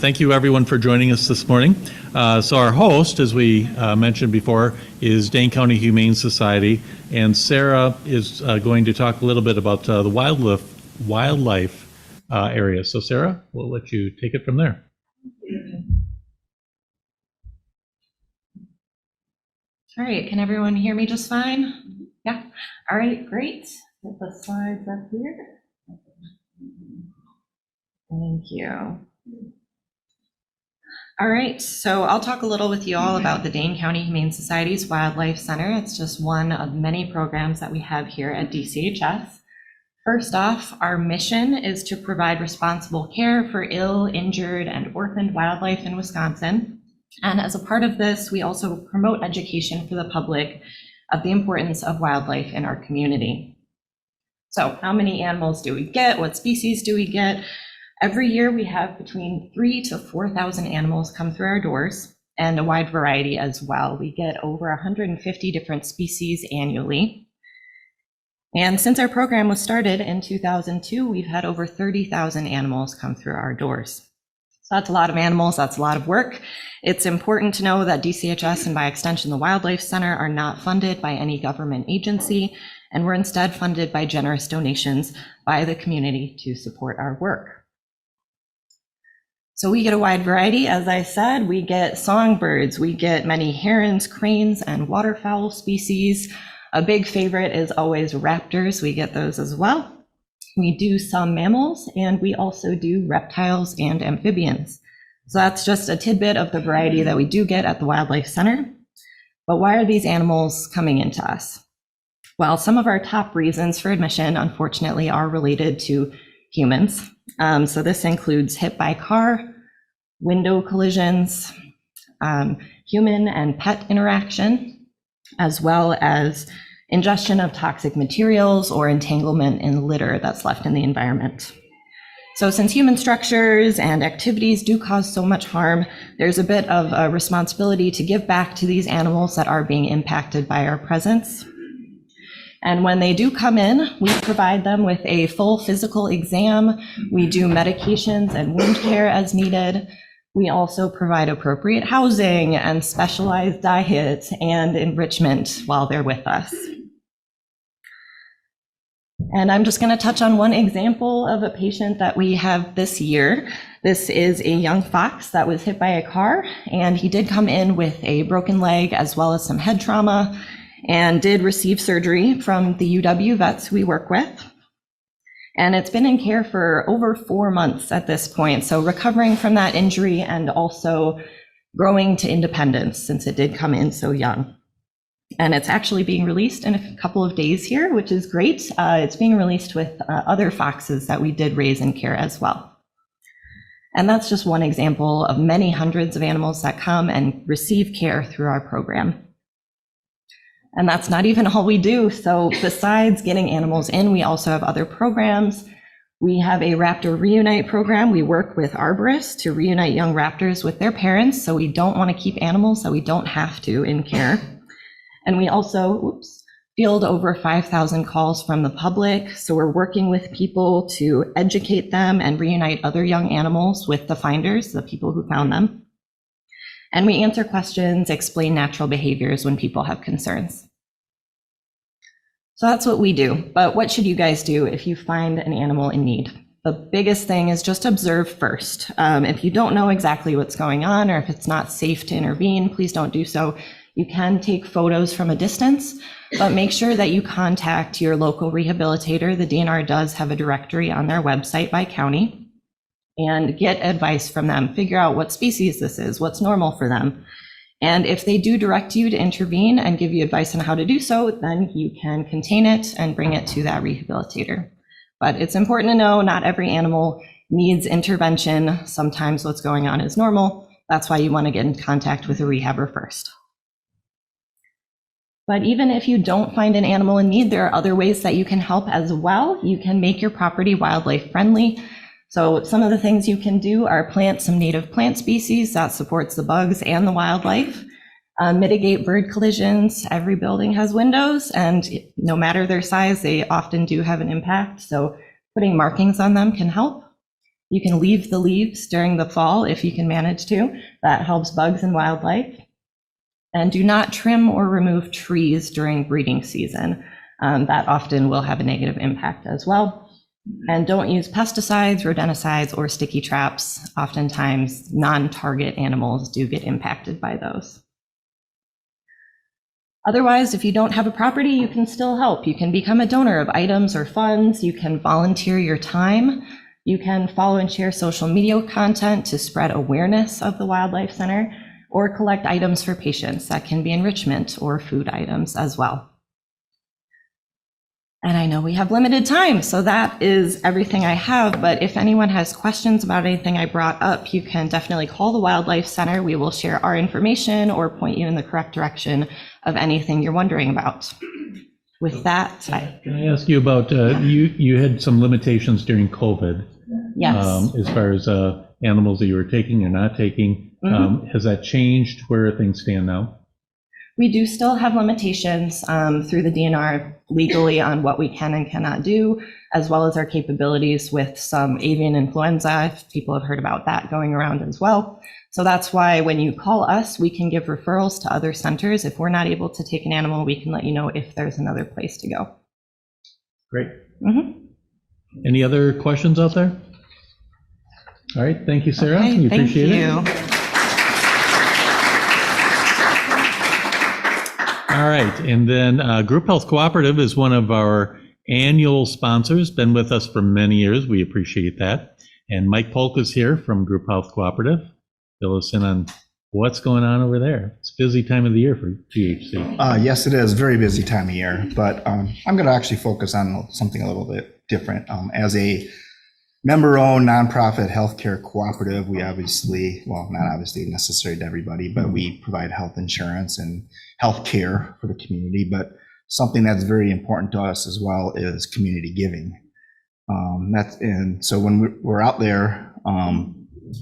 Thank you everyone for joining us this morning. So our host, as we mentioned before, is Dane County Humane Society, and Sarah is going to talk a little bit about the wildlife area. So Sarah, we'll let you take it from there. All right, can everyone hear me just fine? Yeah, all right, great. Get the slides up here. Thank you. All right, so I'll talk a little with you all about the Dane County Humane Society's Wildlife Center. It's just one of many programs that we have here at DCHS. First off, our mission is to provide responsible care for ill, injured, and orphaned wildlife in Wisconsin. And as a part of this, we also promote education for the public of the importance of wildlife in our community. So how many animals do we get? What species do we get? Every year we have between 3,000 to 4,000 animals come through our doors, and a wide variety as well. We get over 150 different species annually. And since our program was started in 2002, we've had over 30,000 animals come through our doors. So that's a lot of animals, that's a lot of work. It's important to know that DCHS and by extension the Wildlife Center are not funded by any government agency, and we're instead funded by generous donations by the community to support our work. So we get a wide variety, as I said. We get songbirds, we get many herons, cranes, and waterfowl species. A big favorite is always raptors, we get those as well. We do some mammals, and we also do reptiles and amphibians. So that's just a tidbit of the variety that we do get at the Wildlife Center. But why are these animals coming into us? Well, some of our top reasons for admission, unfortunately, are related to humans. So this includes hit by car, window collisions, human and pet interaction, as well as ingestion of toxic materials or entanglement in litter that's left in the environment. So since human structures and activities do cause so much harm, there's a bit of a responsibility to give back to these animals that are being impacted by our presence. And when they do come in, we provide them with a full physical exam. We do medications and wound care as needed. We also provide appropriate housing and specialized diet and enrichment while they're with us. And I'm just going to touch on one example of a patient that we have this year. This is a young fox that was hit by a car, and he did come in with a broken leg as well as some head trauma, and did receive surgery from the UW vets we work with. And it's been in care for over 4 months at this point, so recovering from that injury and also growing to independence since it did come in so young. And it's actually being released in a couple of days here, which is great. It's being released with other foxes that we did raise in care as well. And that's just one example of many hundreds of animals that come and receive care through our program. And that's not even all we do. So besides getting animals in, we also have other programs. We have a Raptor Reunite program. We work with arborists to reunite young raptors with their parents. So we don't want to keep animals that we don't have to in care. And we also field over 5,000 calls from the public. So we're working with people to educate them and reunite other young animals with the finders, the people who found them. And we answer questions, explain natural behaviors when people have concerns. So that's what we do. But what should you guys do if you find an animal in need? The biggest thing is just observe first. If you don't know exactly what's going on, or if it's not safe to intervene, please don't do so. You can take photos from a distance, but make sure that you contact your local rehabilitator. The DNR does have a directory on their website by county, and get advice from them. Figure out what species this is, what's normal for them. And if they do direct you to intervene and give you advice on how to do so, then you can contain it and bring it to that rehabilitator. But it's important to know not every animal needs intervention. Sometimes what's going on is normal. That's why you want to get in contact with a rehabber first. But even if you don't find an animal in need, there are other ways that you can help as well. You can make your property wildlife friendly. So some of the things you can do are plant some native plant species that supports the bugs and the wildlife. Mitigate bird collisions. Every building has windows, and no matter their size, they often do have an impact. So putting markings on them can help. You can leave the leaves during the fall if you can manage to. That helps bugs and wildlife. And do not trim or remove trees during breeding season. That often will have a negative impact as well. And don't use pesticides, rodenticides, or sticky traps. Oftentimes, non-target animals do get impacted by those. Otherwise, if you don't have a property, you can still help. You can become a donor of items or funds. You can volunteer your time. You can follow and share social media content to spread awareness of the Wildlife Center, or collect items for patients. That can be enrichment or food items as well. And I know we have limited time, so that is everything I have. But if anyone has questions about anything I brought up, you can definitely call the Wildlife Center. We will share our information or point you in the correct direction of anything you're wondering about. With that, Can I ask you about, you had some limitations during COVID. Yes. As far as animals that you were taking or not taking. Has that changed? Where things stand now? We do still have limitations through the DNR legally on what we can and cannot do, as well as our capabilities with some avian influenza. If people have heard about that going around as well. So that's why when you call us, we can give referrals to other centers. If we're not able to take an animal, we can let you know if there's another place to go. Great. Any other questions out there? All right. Thank you, Sarah. Okay, we appreciate it. All right, and then Group Health Cooperative is one of our annual sponsors, been with us for many years. We appreciate that. And Mike Polk is here from Group Health Cooperative. Fill us in on what's going on over there. It's a busy time of the year for GHC. Yes, it is a very busy time of year, but I'm going to actually focus on something a little bit different. As a member-owned nonprofit healthcare cooperative, we obviously, well, not obviously necessary to everybody, but we provide health insurance and health care for the community. But something that's very important to us as well is community giving. And so when we're out there,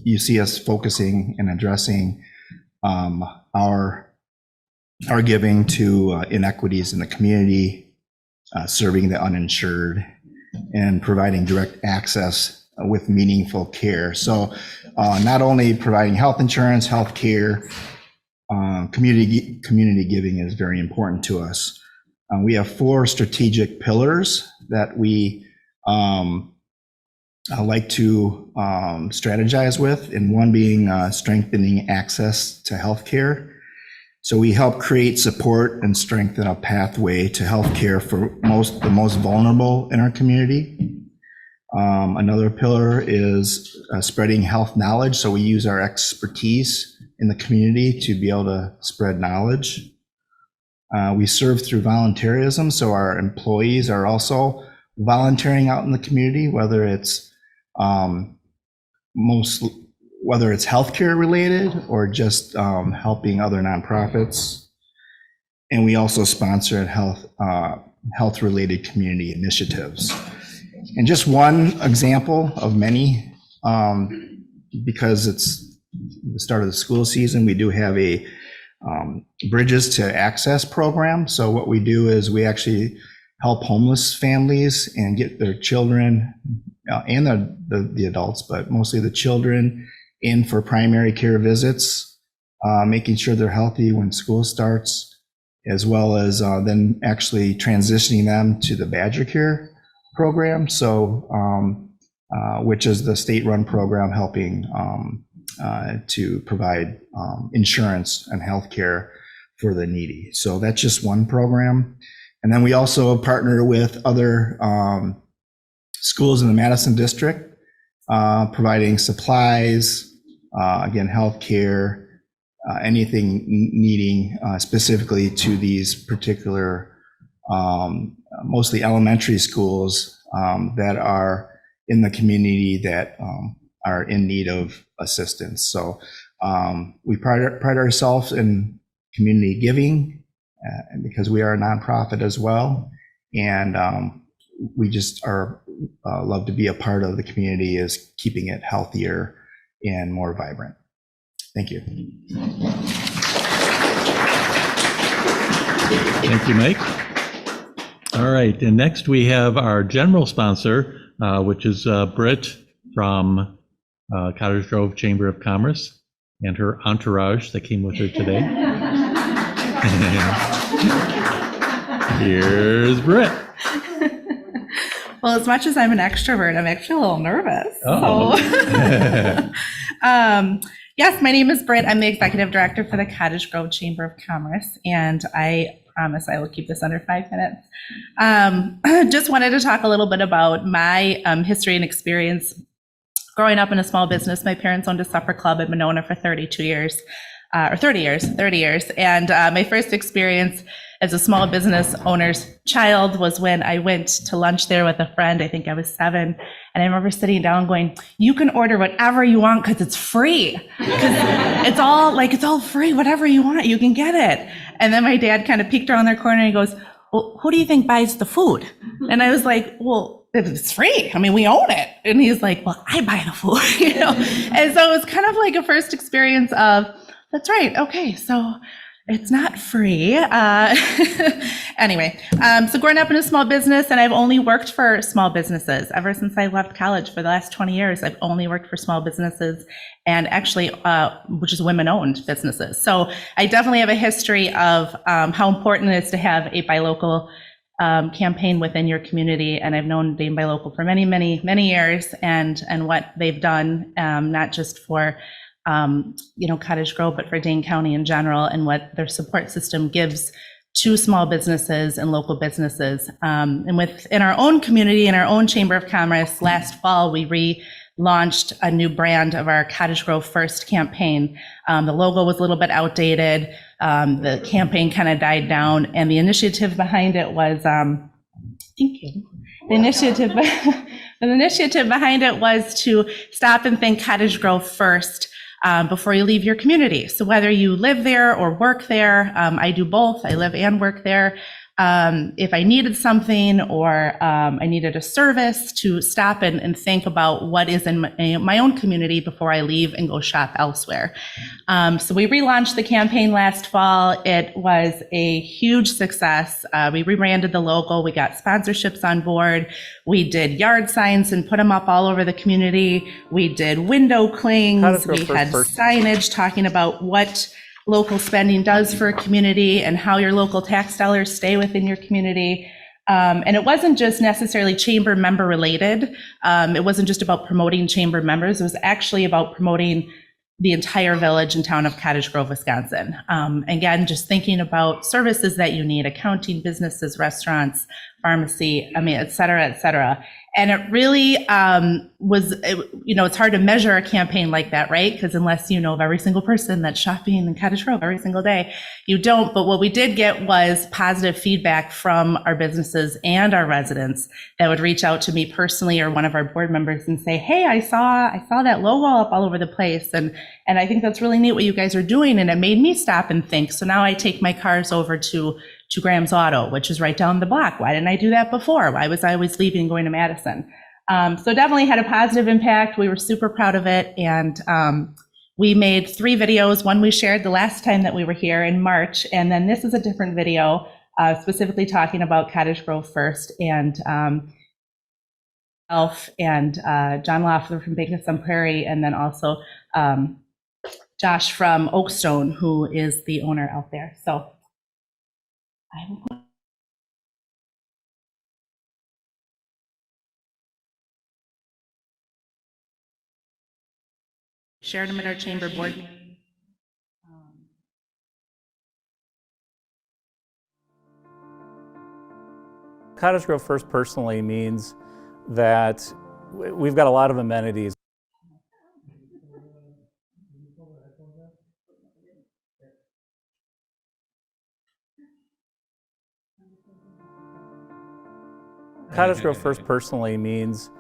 you see us focusing and addressing our giving to inequities in the community, serving the uninsured, and providing direct access with meaningful care. So not only providing health insurance, health care, community giving is very important to us. We have 4 strategic pillars that we like to strategize with, and one being strengthening access to health care. So we help create support and strengthen a pathway to healthcare for the most vulnerable in our community. Another pillar is spreading health knowledge. So we use our expertise in the community to be able to spread knowledge. We serve through volunteerism. So our employees are also volunteering out in the community, whether it's healthcare related or just helping other nonprofits. And we also sponsor health related community initiatives. And just one example of many, because it's the start of the school season, we do have a Bridges to Access program. So what we do is we actually help homeless families and get their children and the adults, but mostly the children, in for primary care visits, making sure they're healthy when school starts, as well as then actually transitioning them to the Badger Care program. So, which is the state-run program helping to provide insurance and health care for the needy. So that's just one program. And then we also partner with other schools in the Madison district, providing supplies, again, healthcare, anything needing specifically to these particular, mostly elementary schools that are in the community that are in need of assistance. So we pride ourselves in community giving because we are a nonprofit as well. And we just love to be a part of the community, is keeping it healthier and more vibrant. Thank you. Thank you, Mike. All right, and next we have our general sponsor, which is Britt from Cottage Grove Chamber of Commerce, and her entourage that came with her today. Here's Britt. Well, as much as I'm an extrovert, I'm actually a little nervous. Oh. Yes, my name is Britt. I'm the executive director for the Cottage Grove Chamber of Commerce, and I promise I will keep this under 5 minutes. Just wanted to talk a little bit about my history and experience growing up in a small business. My parents owned a supper club in Monona for 30 years. And my first experience as a small business owner's child was when I went to lunch there with a friend. I think I was 7. And I remember sitting down going, you can order whatever you want because it's free. It's all free, whatever you want, you can get it. And then my dad kind of peeked around their corner and he goes, well, who do you think buys the food? And I was like, well, it's free. I mean, we own it. And he's like, well, I buy the food, you know? And so it was kind of like a first experience of, that's right. Okay. So it's not free. Anyway, so growing up in a small business, and I've only worked for small businesses ever since I left college. For the last 20 years, I've only worked for small businesses, and actually, which is women-owned businesses. So I definitely have a history of how important it is to have a buy local campaign within your community. And I've known Dane Buy Local for many, many, many years, and what they've done, not just for Cottage Grove, but for Dane County in general, and what their support system gives to small businesses and local businesses. And within our own community, in our own Chamber of Commerce, last fall, we relaunched a new brand of our Cottage Grove First campaign. The logo was a little bit outdated. The campaign kind of died down, and the initiative behind it was, thank you. The initiative behind it was to stop and think Cottage Grove first before you leave your community. So whether you live there or work there, I do both. I live and work there. If I needed something or I needed a service, to stop and think about what is in my own community before I leave and go shop elsewhere. So we relaunched the campaign last fall. It was a huge success. We rebranded the logo. We got sponsorships on board. We did yard signs and put them up all over the community. We did window clings. We had signage talking about what local spending does for a community and how your local tax dollars stay within your community. And it wasn't just necessarily chamber member related. It wasn't just about promoting chamber members. It was actually about promoting the entire village and town of Cottage Grove, Wisconsin. Again, just thinking about services that you need, accounting, businesses, restaurants, pharmacy, et cetera, et cetera. And it really it's hard to measure a campaign like that, right? Because unless you know of every single person that's shopping in Cottage Grove every single day, you don't. But what we did get was positive feedback from our businesses and our residents that would reach out to me personally or one of our board members and say, hey, I saw that logo up all over the place. And I think that's really neat what you guys are doing. And it made me stop and think. So now I take my cars over to Graham's Auto, which is right down the block. Why didn't I do that before? Why was I always leaving and going to Madison? So definitely had a positive impact. We were super proud of it. And we made 3 videos. One we shared the last time that we were here in March. And then this is a different video specifically talking about Cottage Grove First, and Elf and John Loeffler from Bacon Sun Prairie, and then also Josh from Oakstone, who is the owner out there. So I will shared them at our chamber board meeting. Cottage Grove First personally means that we've got a lot of amenities. Cottage Grove First personally means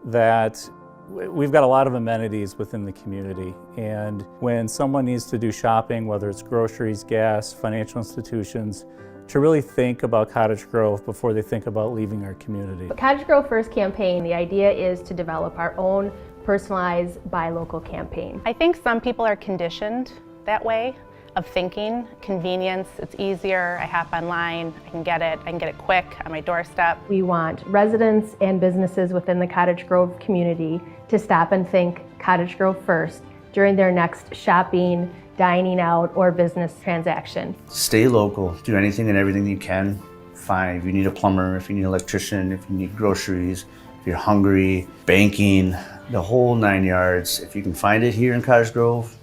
that we've got a lot of amenities within the community, and when someone needs to do shopping, whether it's groceries, gas, financial institutions, to really think about Cottage Grove before they think about leaving our community. The Cottage Grove First campaign, the idea is to develop our own personalized buy local campaign. I think some people are conditioned that way, of thinking convenience. It's easier, I hop online, I can get it quick on my doorstep. We want residents and businesses within the Cottage Grove community to stop and think Cottage Grove first during their next shopping, dining out, or business transaction. Stay local. Do anything and everything you can. Fine. If you need a plumber, if you need an electrician, if you need groceries, if you're hungry, banking, the whole 9 yards. If you can find it here in Cottage Grove,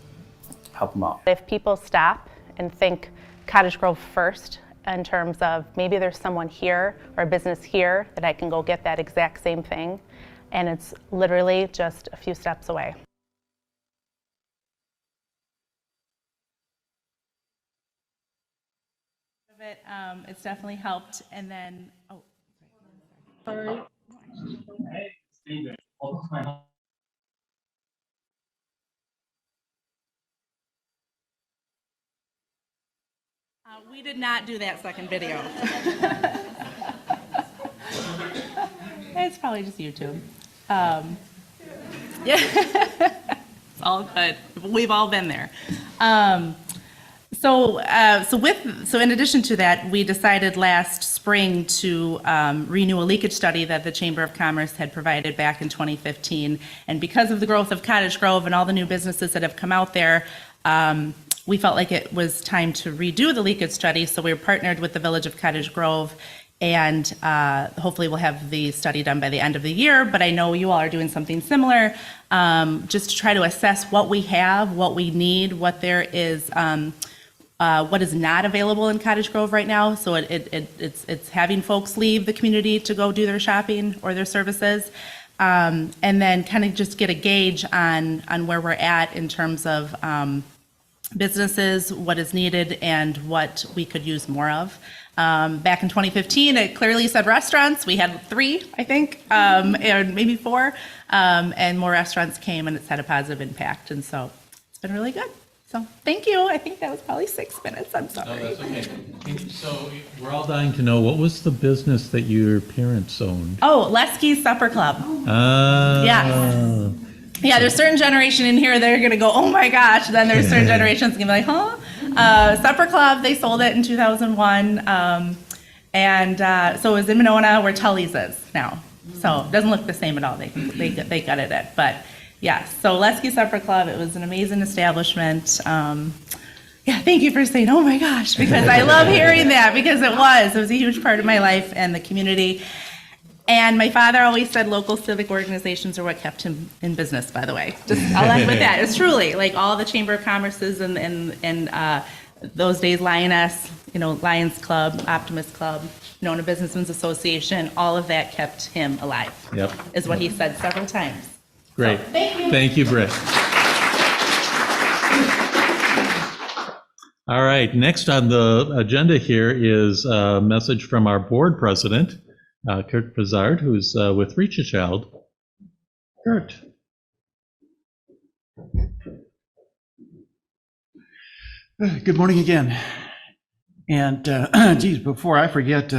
help them out. If people stop and think Cottage Grove first in terms of maybe there's someone here or a business here that I can go get that exact same thing, and it's literally just a few steps away. It's definitely helped. And then, oh, sorry. We did not do that second video. It's probably just YouTube. Yeah, it's all good. We've all been there. So in addition to that, we decided last spring to renew a leakage study that the Chamber of Commerce had provided back in 2015. And because of the growth of Cottage Grove and all the new businesses that have come out there, we felt like it was time to redo the leakage study. So we were partnered with the Village of Cottage Grove, and hopefully we'll have the study done by the end of the year. But I know you all are doing something similar, just to try to assess what we have, what we need, what there is. What is not available in Cottage Grove right now. So it's having folks leave the community to go do their shopping or their services, and then kind of just get a gauge on where we're at in terms of businesses, what is needed, and what we could use more of. Back in 2015, it clearly said restaurants. We had 3, I think, and maybe 4, and more restaurants came, and it's had a positive impact. And so it's been really good. So thank you. I think that was probably 6 minutes. I'm sorry. Oh, that's okay. So we're all dying to know, what was the business that your parents owned? Oh, Lesky's Supper Club. Ah. Yeah, there's a certain generation in here that are going to go, oh my gosh. Then there's certain generations going to be like, huh? Supper Club, they sold it in 2001. So it was in Monona, where Tully's is now. So it doesn't look the same at all. They gutted it. But yeah, so Lesky Supper Club, it was an amazing establishment. Yeah, thank you for saying, oh my gosh, because I love hearing that, because it was a huge part of my life and the community. And my father always said local civic organizations are what kept him in business, by the way. I'll end with that. It's truly, like all the Chamber of Commerce's and those days, Lioness, Lions Club, Optimist Club, Nona Businessmen's Association, all of that kept him alive. Yep. Is what he said several times. Great. So, thank you. Thank you, Britt. All right, next on the agenda here is a message from our board president, Kurt Brizard, who's with Reach a Child. Kurt. Good morning again. And geez, before I forget,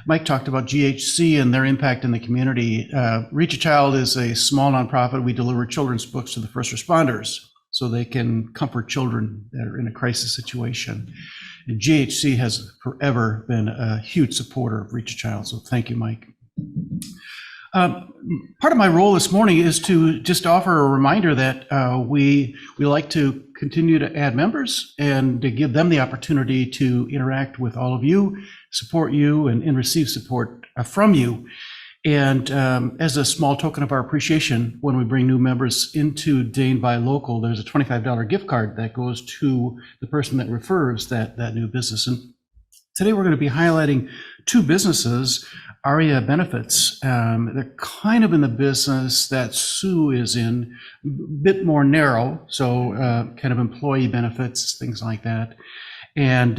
Mike talked about GHC and their impact in the community. Reach a Child is a small nonprofit. We deliver children's books to the first responders so they can comfort children that are in a crisis situation. And GHC has forever been a huge supporter of Reach a Child, so thank you, Mike. Part of my role this morning is to just offer a reminder that we like to continue to add members and to give them the opportunity to interact with all of you, support you, and receive support from you. And as a small token of our appreciation, when we bring new members into Dane Buy Local, there's a $25 gift card that goes to the person that refers that new business. And today we're going to be highlighting 2 businesses. ARIA Benefits, they're kind of in the business that Sue is in, a bit more narrow, so kind of employee benefits, things like that. And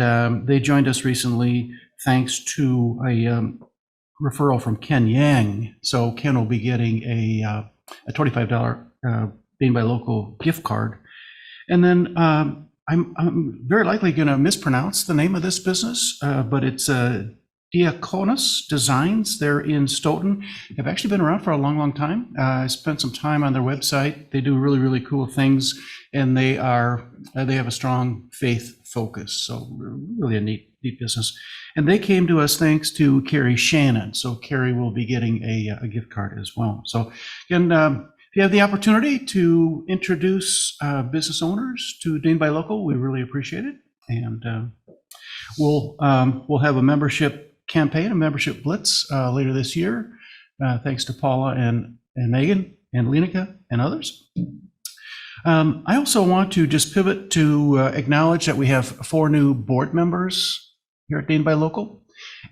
they joined us recently thanks to a referral from Ken Yang. So Ken will be getting a $25 Dane Buy Local gift card. And then I'm very likely going to mispronounce the name of this business, but it's Diakonos Designs. They're in Stoughton. They've actually been around for a long time. I spent some time on their website. They do really, really cool things, and they have a strong faith focus. So really a neat business. And they came to us thanks to Carrie Shannon. So Carrie will be getting a gift card as well. So again, If you have the opportunity to introduce business owners to Dane by Local, we really appreciate it. And we'll have a membership campaign, a membership blitz later this year, thanks to Paula and Megan and Lenica and others. I also want to just pivot to acknowledge that we have 4 new board members here at Dane by Local.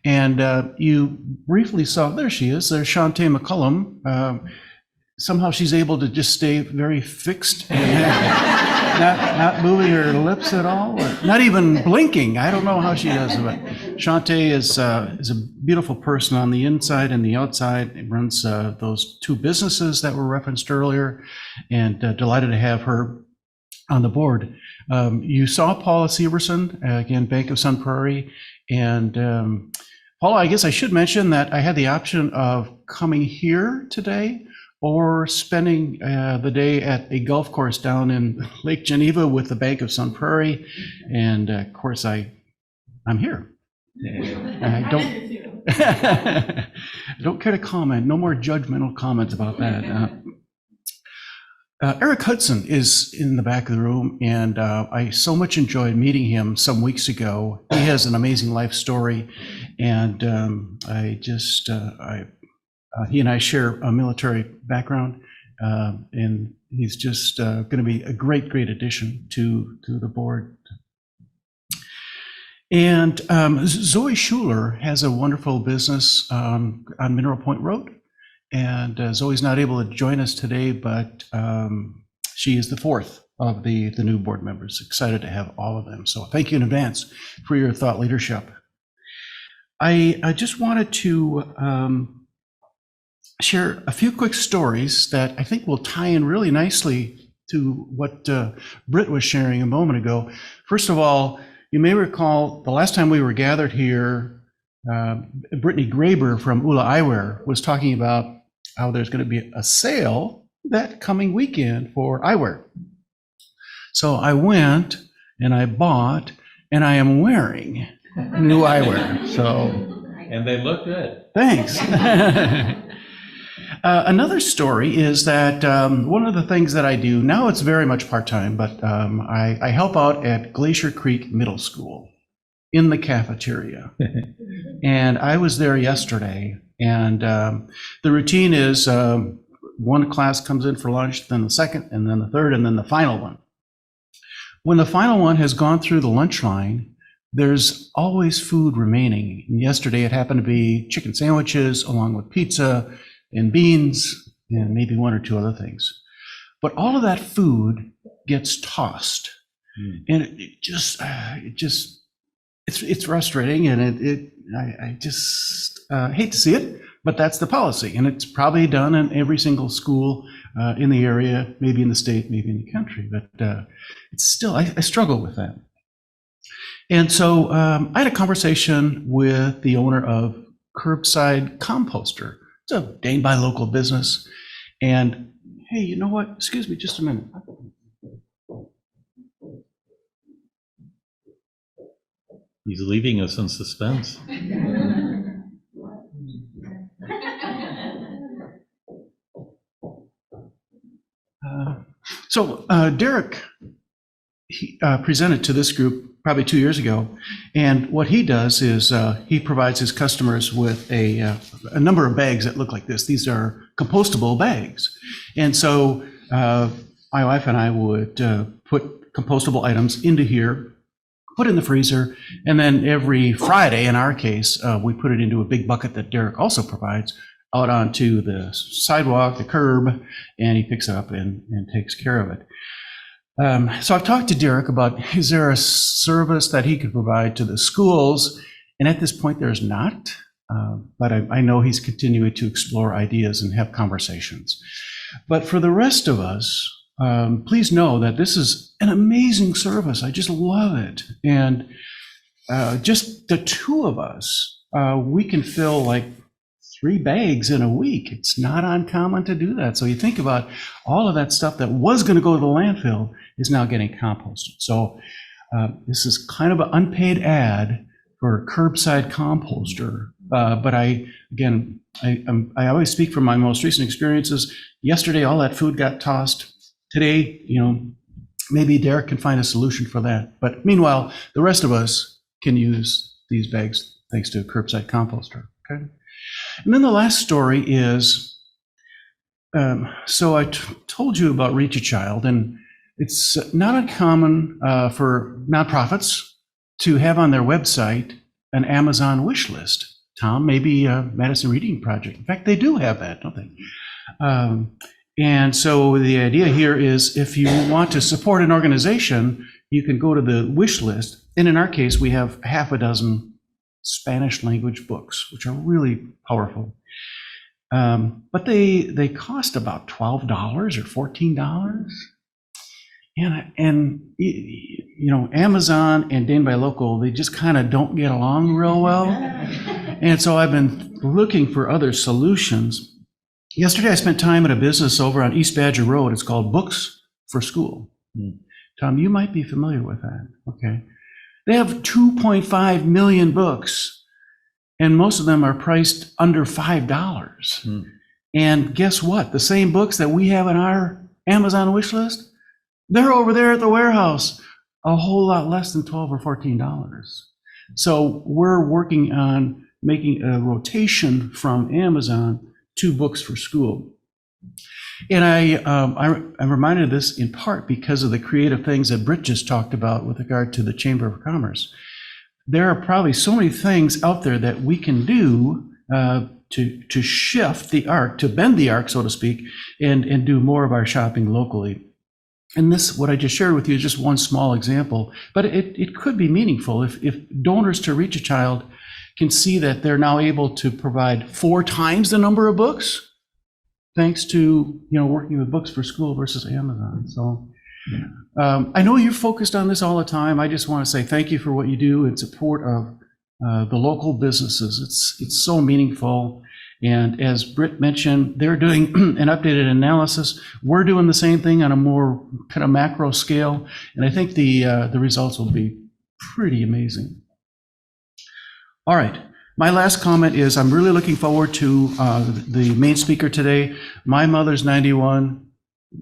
And you briefly saw, there she is, there's Shantae McCullum. Somehow she's able to just stay very fixed and not moving her lips at all, or not even blinking. I don't know how she does it. But Shantae is a beautiful person on the inside and the outside. It runs those 2 businesses that were referenced earlier, and delighted to have her on the board. You saw Paula Severson, again, Bank of Sun Prairie. And Paula, I guess I should mention that I had the option of coming here today or spending the day at a golf course down in Lake Geneva with the Bank of Sun Prairie. And of course, I'm here. I don't care to comment. No more judgmental comments about that. Eric Hudson is in the back of the room, and I so much enjoyed meeting him some weeks ago. He has an amazing life story, and he and I share a military background, and he's just going to be a great addition to the board. And Zoe Schuler has a wonderful business on Mineral Point Road. And Zoe's not able to join us today, but she is the 4th of the new board members. Excited to have all of them. So thank you in advance for your thought leadership. I just wanted to share a few quick stories that I think will tie in really nicely to what Britt was sharing a moment ago. First of all, you may recall the last time we were gathered here, Brittany Graber from Ula Eyewear was talking about how there's going to be a sale that coming weekend for eyewear. So I went and I bought, and I am wearing new eyewear. So, And they look good. Thanks. Another story is that one of the things that I do, now it's very much part-time, but I help out at Glacier Creek Middle School in the cafeteria. And I was there yesterday, and the routine is one class comes in for lunch, then the second, and then the third, and then the final one. When the final one has gone through the lunch line, there's always food remaining. And yesterday it happened to be chicken sandwiches along with pizza and beans and maybe 1 or 2 other things. But all of that food gets tossed. And it's frustrating, and I just hate to see it, but that's the policy. And it's probably done in every single school in the area, maybe in the state, maybe in the country, but it's still, I struggle with that. And so I had a conversation with the owner of Curbside Composter. It's a Dane by Local business. And hey, you know what? Excuse me just a minute. He's leaving us in suspense. So Derek, he presented to this group probably 2 years ago, and what he does is he provides his customers with a number of bags that look like this. These are compostable bags, and so my wife and I would put compostable items into here, put in the freezer, and then every Friday, in our case, we put it into a big bucket that Derek also provides out onto the sidewalk, the curb, and he picks it up and takes care of it. So I've talked to Derek about, is there a service that he could provide to the schools? And at this point, there's not, but I know he's continuing to explore ideas and have conversations. But for the rest of us, please know that this is an amazing service. I just love it. And just the 2 of us, we can fill like 3 bags in a week. It's not uncommon to do that. So you think about all of that stuff that was going to go to the landfill is now getting composted. So this is kind of an unpaid ad for Curbside Composter. But I always speak from my most recent experiences. Yesterday, all that food got tossed. Today, maybe Derek can find a solution for that. But meanwhile, the rest of us can use these bags thanks to a curbside composter. Okay. And then the last story is, so I told you about Reach a Child, and it's not uncommon for nonprofits to have on their website an Amazon wish list. Tom, maybe Madison Reading Project. In fact, they do have that, don't they? And so the idea here is if you want to support an organization, you can go to the wish list. And in our case, we have half a dozen Spanish language books, which are really powerful. But they cost about $12 or $14. And Amazon and Dane by Local, they just kind of don't get along real well. And so I've been looking for other solutions. Yesterday, I spent time at a business over on East Badger Road. It's called Books for School. Tom, you might be familiar with that. Okay. They have 2.5 million books, and most of them are priced under $5. And guess what? The same books that we have in our Amazon wish list, they're over there at the warehouse, a whole lot less than $12 or $14. So we're working on making a rotation from Amazon to Books for School. And I'm reminded of this in part because of the creative things that Britt just talked about with regard to the Chamber of Commerce. There are probably so many things out there that we can do to shift the arc, to bend the arc, so to speak, and do more of our shopping locally. And this, what I just shared with you, is just one small example, but it could be meaningful if donors to Reach a Child can see that they're now able to provide 4 times the number of books, thanks to working with Books for School versus Amazon. So I know you're focused on this all the time. I just want to say thank you for what you do in support of the local businesses. It's so meaningful. And as Britt mentioned, they're doing an updated analysis. We're doing the same thing on a more kind of macro scale, and I think the results will be pretty amazing. All right. My last comment is I'm really looking forward to the main speaker today. My mother's 91.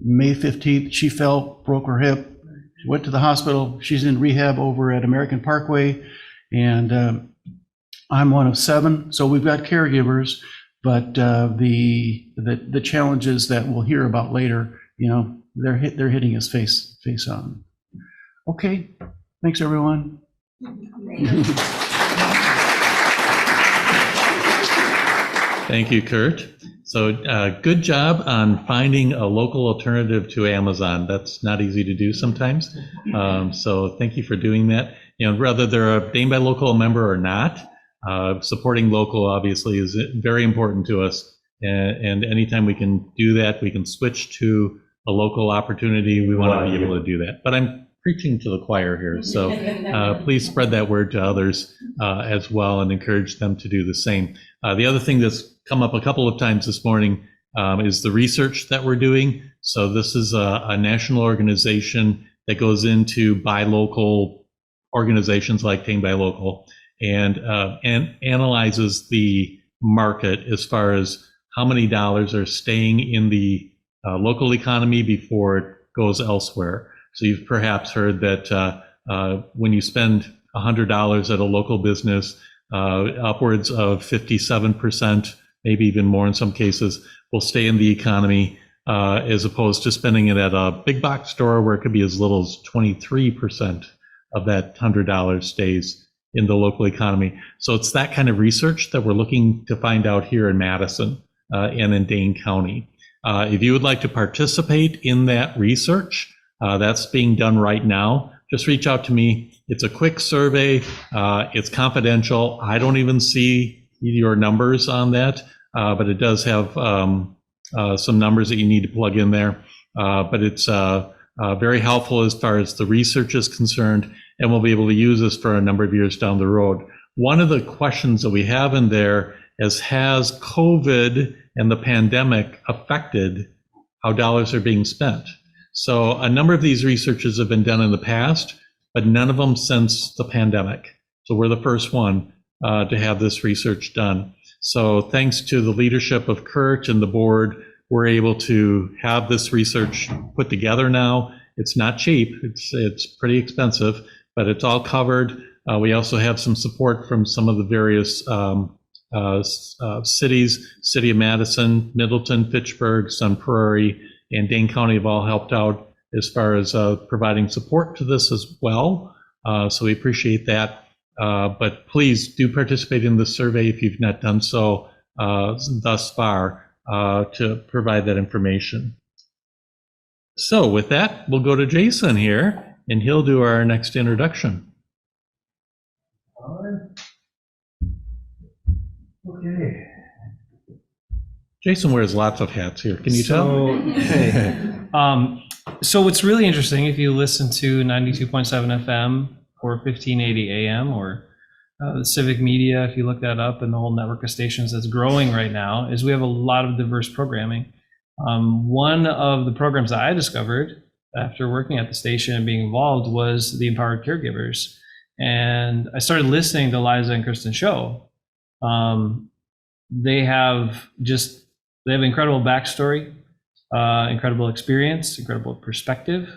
May 15th, she fell, broke her hip, went to the hospital. She's in rehab over at American Parkway, and I'm one of 7. So we've got caregivers, but the challenges that we'll hear about later, they're hitting us face on. Okay. Thanks, everyone. Thank you, Kurt. So good job on finding a local alternative to Amazon. That's not easy to do sometimes. So thank you for doing that. Whether they're a Dane by Local member or not, supporting local obviously is very important to us. And anytime we can do that, we can switch to a local opportunity. We want to be able to do that. But I'm preaching to the choir here. So please spread that word to others as well and encourage them to do the same. The other thing that's come up a couple of times this morning is the research that we're doing. So this is a national organization that goes into buy local organizations like Dane by Local and analyzes the market as far as how many dollars are staying in the local economy before it goes elsewhere. So you've perhaps heard that when you spend $100 at a local business, upwards of 57%, maybe even more in some cases, will stay in the economy as opposed to spending it at a big box store where it could be as little as 23% of that $100 stays in the local economy. So it's that kind of research that we're looking to find out here in Madison and in Dane County. If you would like to participate in that research, that's being done right now. Just reach out to me. It's a quick survey. It's confidential. I don't even see your numbers on that, but it does have some numbers that you need to plug in there. But it's very helpful as far as the research is concerned, and we'll be able to use this for a number of years down the road. One of the questions that we have in there is, has COVID and the pandemic affected how dollars are being spent? So a number of these researches have been done in the past, but none of them since the pandemic. So we're the first one. to have this research done. So thanks to the leadership of Kurt and the board, we're able to have this research put together now. It's not cheap, it's pretty expensive, but it's all covered. We also have some support from some of the various cities, City of Madison, Middleton, Fitchburg, Sun Prairie, and Dane County have all helped out as far as providing support to this as well. So we appreciate that. But please do participate in the survey if you've not done so thus far to provide that information. So with that, we'll go to Jason here, and he'll do our next introduction. Okay. Jason wears lots of hats here. Can you tell? So what's really interesting, if you listen to 92.7 FM or 1580 AM or the Civic Media, if you look that up, and the whole network of stations that's growing right now, is we have a lot of diverse programming. One of the programs that I discovered after working at the station and being involved was the Empowered Caregivers. And I started listening to Liza and Kristen's show. They have incredible backstory, incredible experience, incredible perspective,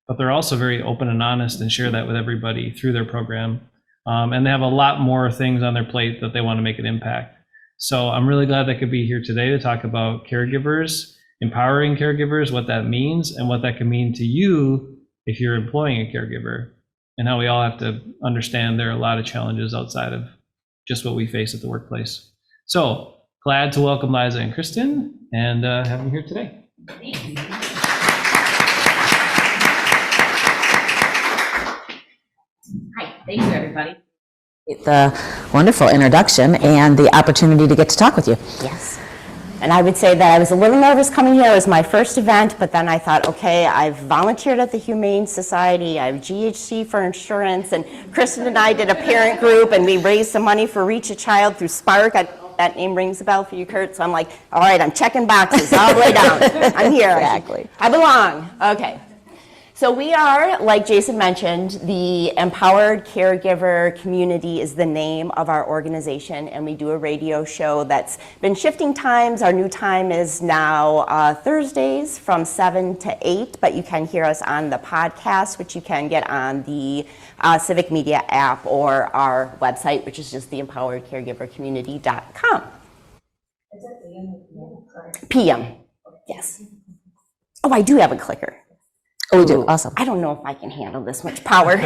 but they're also very open and honest and share that with everybody through their program. And they have a lot more things on their plate that they want to make an impact. So I'm really glad I could be here today to talk about caregivers, empowering caregivers, what that means, and what that can mean to you if you're employing a caregiver, and how we all have to understand there are a lot of challenges outside of just what we face at the workplace. So glad to welcome Liza and Kristen and have them here today. Hi, thank you, everybody. The wonderful introduction and the opportunity to get to talk with you. Yes. And I would say that I was a little nervous coming here. It was my first event, but then I thought, okay, I've volunteered at the Humane Society, I have GHC for insurance, and Kristen and I did a parent group, and we raised some money for Reach a Child through Spark. That name rings a bell for you, Kurt, so I'm like, all right, I'm checking boxes all the way down. I'm here. Exactly. I belong. Okay. So we are, like Jason mentioned, the Empowered Caregiver Community is the name of our organization, and we do a radio show that's been shifting times. Our new time is now Thursdays from 7 to 8, but you can hear us on the podcast, which you can get on the Civic Media app or our website, which is just the empoweredcaregivercommunity.com. Is that AM or PM? PM, yes. Oh, I do have a clicker. Oh, we do. Awesome. I don't know if I can handle this much power.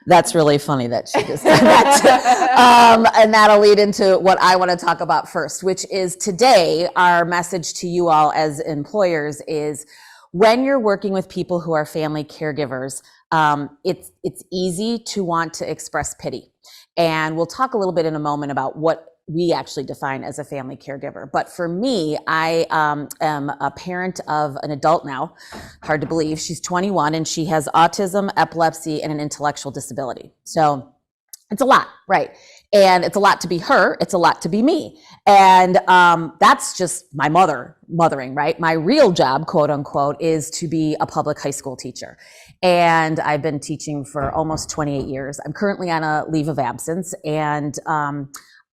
That's really funny that she just said that. And that'll lead into what I want to talk about first, which is today, our message to you all as employers is when you're working with people who are family caregivers, it's easy to want to express pity. And we'll talk a little bit in a moment about what we actually define as a family caregiver. But for me, I am a parent of an adult now, hard to believe. She's 21 and she has autism, epilepsy, and an intellectual disability. So it's a lot, right? And it's a lot to be her, it's a lot to be me. And that's just my mothering, right? My real job, quote unquote, is to be a public high school teacher. And I've been teaching for almost 28 years. I'm currently on a leave of absence, and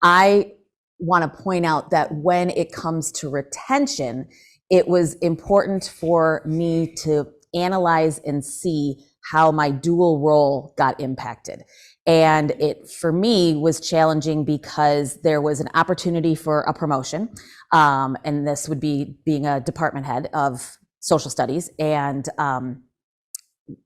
I want to point out that when it comes to retention, it was important for me to analyze and see how my dual role got impacted. And it, for me, was challenging because there was an opportunity for a promotion, and this would be being a department head of social studies. And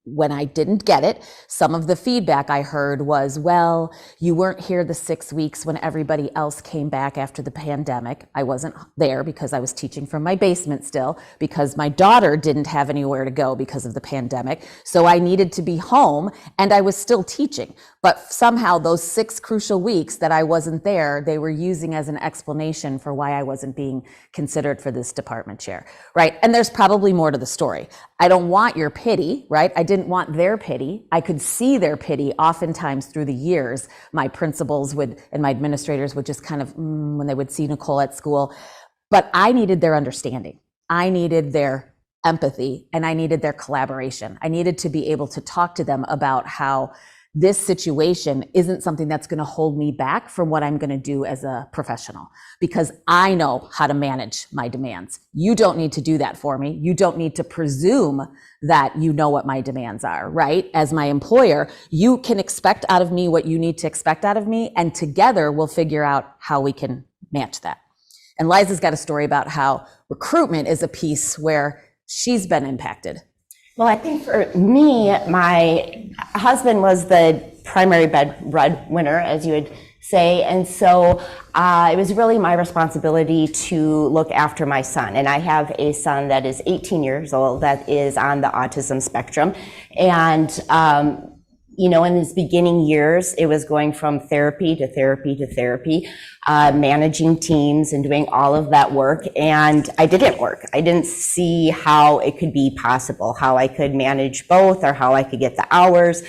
when I didn't get it, some of the feedback I heard was, well, you weren't here the 6 weeks when everybody else came back after the pandemic. I wasn't there because I was teaching from my basement still, because my daughter didn't have anywhere to go because of the pandemic. So I needed to be home, and I was still teaching. But somehow those 6 crucial weeks that I wasn't there, they were using as an explanation for why I wasn't being considered for this department chair, right? And there's probably more to the story. I don't want your pity, right? I didn't want their pity. I could see their pity oftentimes through the years. My principals would, and my administrators would just kind of, when they would see Nicole at school, but I needed their understanding. I needed their empathy, and I needed their collaboration. I needed to be able to talk to them about how this situation isn't something that's going to hold me back from what I'm going to do as a professional, because I know how to manage my demands. You don't need to do that for me. You don't need to presume that you know what my demands are, right? As my employer, you can expect out of me what you need to expect out of me, and together we'll figure out how we can match that. And Liza's got a story about how recruitment is a piece where she's been impacted. Well, I think for me, my husband was the primary breadwinner, as you would say, and so it was really my responsibility to look after my son. And I have a son that is 18 years old that is on the autism spectrum. And you know, in his beginning years, it was going from therapy to therapy to therapy, managing teams and doing all of that work. And I didn't work. I didn't see how it could be possible, how I could manage both or how I could get the hours.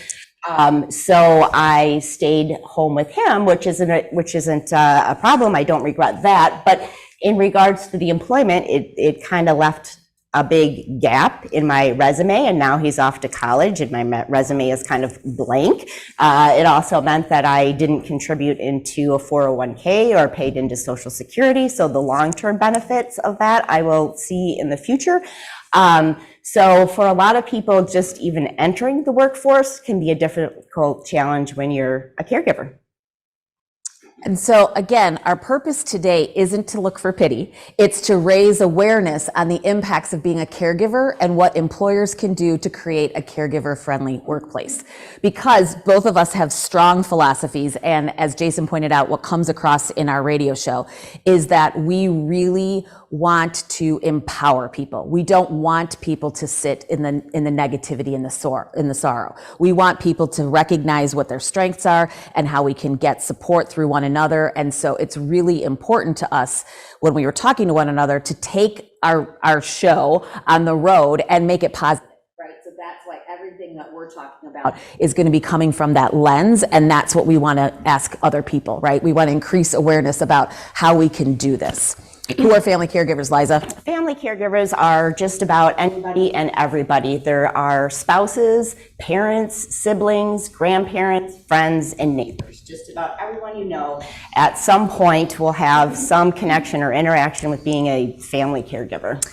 So I stayed home with him, which isn't a problem. I don't regret that. But in regards to the employment, it kind of left a big gap in my resume, and now he's off to college and my resume is kind of blank. It also meant that I didn't contribute into a 401k or paid into Social Security, so the long-term benefits of that I will see in the future. So for a lot of people, just even entering the workforce can be a difficult challenge when you're a caregiver. And so again, our purpose today isn't to look for pity. It's to raise awareness on the impacts of being a caregiver and what employers can do to create a caregiver-friendly workplace. Because both of us have strong philosophies, and as Jason pointed out, what comes across in our radio show is that we really want to empower people. We don't want people to sit in the negativity and the sorrow. We want people to recognize what their strengths are and how we can get support through one another. And so it's really important to us when we were talking to one another to take our show on the road and make it positive. Right. So that's why everything that we're talking about is going to be coming from that lens. And that's what we want to ask other people, right? We want to increase awareness about how we can do this. Who are family caregivers, Liza? Family caregivers are just about anybody and everybody. There are spouses, parents, siblings, grandparents, friends, and neighbors. Just about everyone you know at some point will have some connection or interaction with being a family caregiver.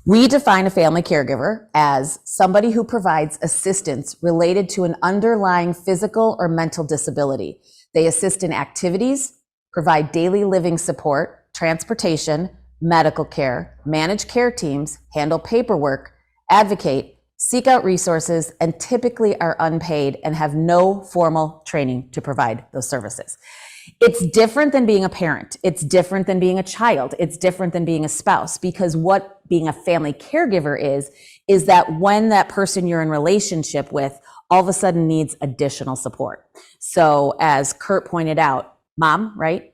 We define a family caregiver as somebody who provides assistance related to an underlying physical or mental disability. They assist in activities, provide daily living support, transportation, medical care, manage care teams, handle paperwork, advocate, seek out resources, and typically are unpaid and have no formal training to provide those services. It's different than being a parent. It's different than being a child. It's different than being a spouse, because what being a family caregiver is that when that person you're in relationship with all of a sudden needs additional support. So as Kurt pointed out, mom, right?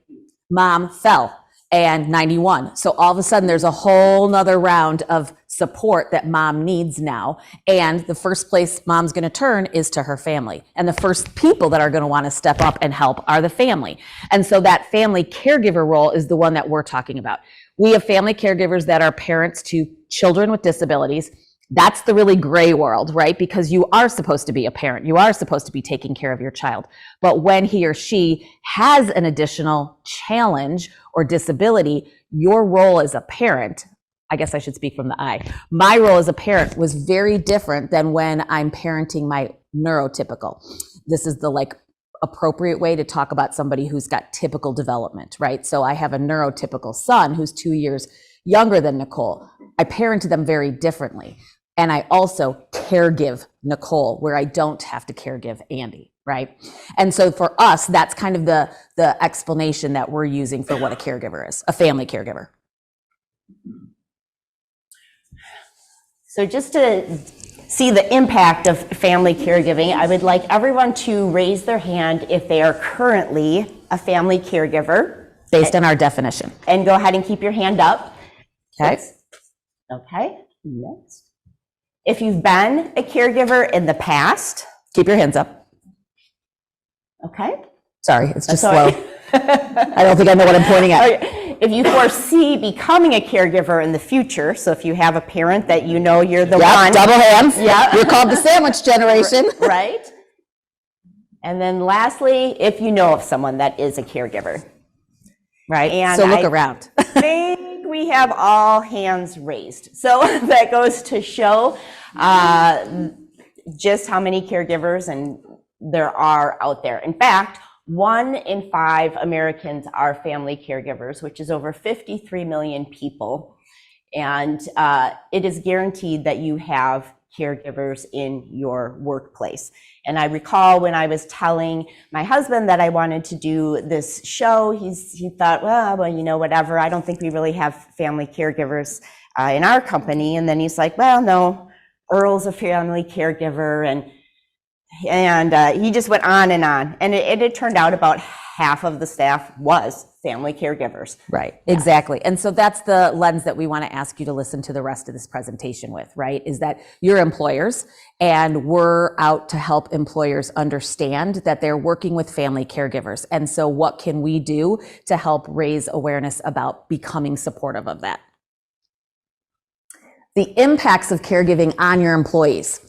Mom fell. And 91. So all of a sudden there's a whole nother round of support that mom needs now. And the first place mom's going to turn is to her family. And the first people that are going to want to step up and help are the family. And so that family caregiver role is the one that we're talking about. We have family caregivers that are parents to children with disabilities. That's the really gray world, right? Because you are supposed to be a parent. You are supposed to be taking care of your child. But when he or she has an additional challenge or disability, your role as a parent, I guess I should speak from the I, my role as a parent was very different than when I'm parenting my neurotypical. This is the appropriate way to talk about somebody who's got typical development, right? So I have a neurotypical son who's 2 years younger than Nicole. I parent them very differently. And I also caregive Nicole, where I don't have to caregive Andy, right? And so for us, that's kind of the explanation that we're using for what a caregiver is, a family caregiver. So just to see the impact of family caregiving, I would like everyone to raise their hand if they are currently a family caregiver. Based on our definition. And go ahead and keep your hand up. Okay. Okay, next. If you've been a caregiver in the past. Keep your hands up. Okay. Sorry, it's just slow. I don't think I know what I'm pointing at. Okay. If you foresee becoming a caregiver in the future, so if you have a parent that you know you're the one. Double hands. Yeah. You're called the sandwich generation. Right. And then lastly, if you know of someone that is a caregiver. Right? And So look I around. think we have all hands raised. So that goes to show just how many caregivers and there are out there. In fact, 1 in 5 Americans are family caregivers, which is over 53 million people. And it is guaranteed that you have caregivers in your workplace. And I recall when I was telling my husband that I wanted to do this show, he thought, well, you know, whatever. I don't think we really have family caregivers in our company. And then he's like, well, no, Earl's a family caregiver. And he just went on. And it turned out about half of the staff was family caregivers. Right, exactly. And so that's the lens that we want to ask you to listen to the rest of this presentation with, right? Is that you're employers and we're out to help employers understand that they're working with family caregivers. And so what can we do to help raise awareness about becoming supportive of that? The impacts of caregiving on your employees.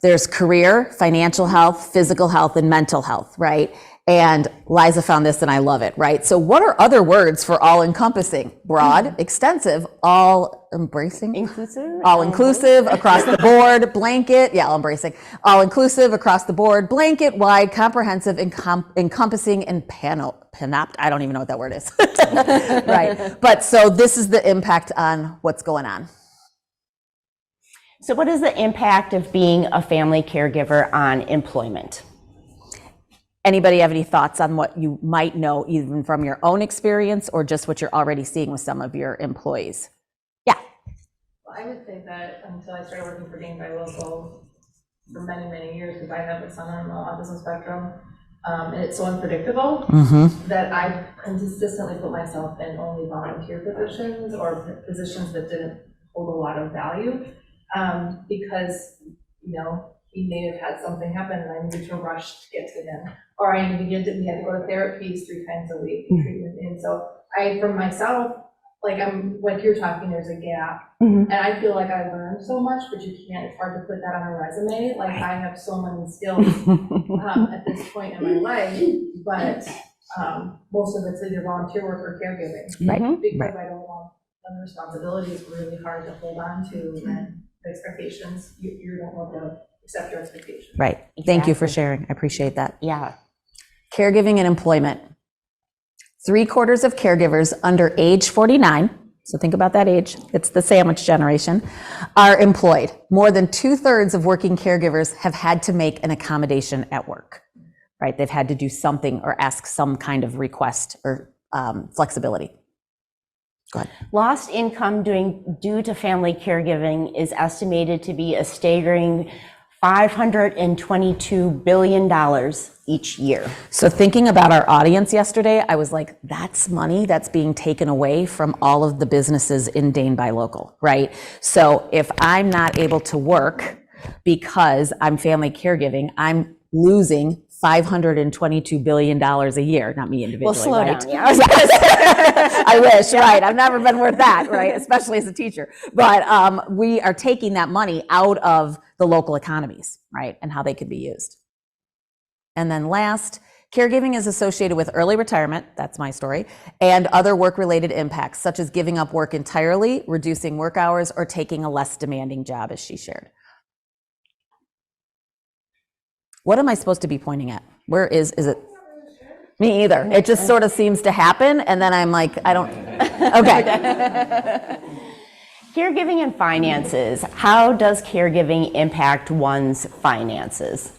There's career, financial health, physical health, and mental health, right? And Liza found this and I love it, right? So what are other words for all encompassing? Broad, extensive, all embracing? Inclusive? All inclusive, across the board, blanket, yeah, all embracing. All inclusive, across the board, blanket, wide, comprehensive, encompassing, and panopt. I don't even know what that word is. Right, but so this is the impact on what's going on. So what is the impact of being a family caregiver on employment? Anybody have any thoughts on what you might know, even from your own experience or just what you're already seeing with some of your employees? Yeah. Well, I would say that until I started working for Dane by Local for many, many years, because I have a son on the autism spectrum, and it's so unpredictable that I consistently put myself in only volunteer positions or positions that didn't hold a lot of value, because, you know, he may have had something happen and I needed to rush to get to him. Or we had to go to therapies 3 times a week and treatment. And so for myself, like you're talking, there's a gap. And I feel like I learned so much, but you can't, it's hard to put that on a resume. Like I have so many skills at this point in my life, but most of it's either volunteer work or caregiving. Because I don't want the responsibilities really hard to hold on to and the expectations, you don't want to accept your expectations. Right. Exactly. Thank you for sharing. I appreciate that. Yeah. Caregiving and employment. 3/4 of caregivers under age 49, so think about that age, it's the sandwich generation, are employed. More than 2/3 of working caregivers have had to make an accommodation at work, right? They've had to do something or ask some kind of request or flexibility. Go ahead. Lost income due to family caregiving is estimated to be a staggering $522 billion each year. So thinking about our audience yesterday, I was like, that's money that's being taken away from all of the businesses in Dane by Local, right? So if I'm not able to work because I'm family caregiving, I'm losing $522 billion a year, not me individually, Well, slow right? down, yeah. I wish, right? I've never been worth that, right? Especially as a teacher. But we are taking that money out of the local economies, right? And how they could be used. And then last, caregiving is associated with early retirement, that's my story, and other work-related impacts, such as giving up work entirely, reducing work hours, or taking a less demanding job, as she shared. What am I supposed to be pointing at? Where is it? Me either. It just sort of seems to happen, and then I'm like, I don't, okay. Caregiving and finances. How does caregiving impact one's finances?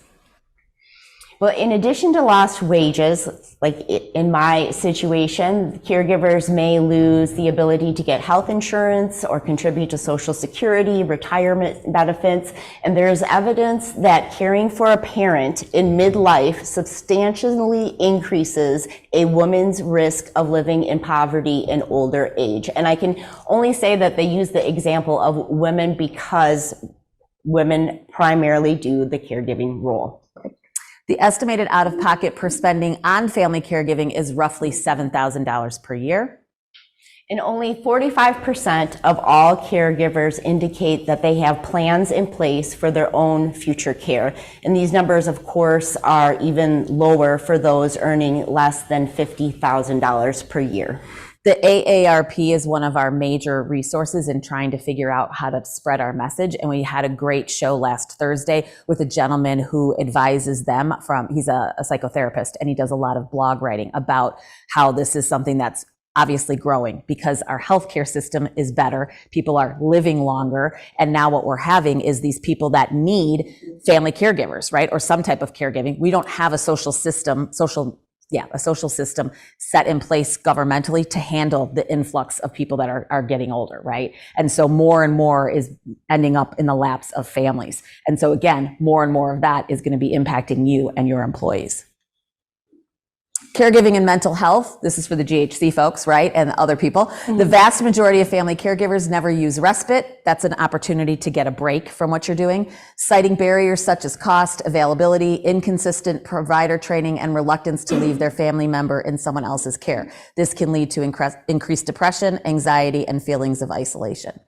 Well, in addition to lost wages, like in my situation, caregivers may lose the ability to get health insurance or contribute to Social Security, retirement benefits, and there's evidence that caring for a parent in midlife substantially increases a woman's risk of living in poverty in older age. And I can only say that they use the example of women because women primarily do the caregiving role. The estimated out-of-pocket per spending on family caregiving is roughly $7,000 per year. And only 45% of all caregivers indicate that they have plans in place for their own future care. And these numbers, of course, are even lower for those earning less than $50,000 per year. The AARP is one of our major resources in trying to figure out how to spread our message. And we had a great show last Thursday with a gentleman who advises them he's a psychotherapist, and he does a lot of blog writing about how this is something that's obviously growing because our healthcare system is better. People are living longer. And now what we're having is these people that need family caregivers, right? Or some type of caregiving. We don't have a social system set in place governmentally to handle the influx of people that are getting older, right? And so more and more is ending up in the laps of families. And so again, more and more of that is going to be impacting you and your employees. Caregiving and mental health, this is for the GHC folks, right, and other people. The vast majority of family caregivers never use respite. That's an opportunity to get a break from what you're doing. Citing barriers such as cost, availability, inconsistent provider training, and reluctance to leave their family member in someone else's care. This can lead to increased depression, anxiety, and feelings of isolation.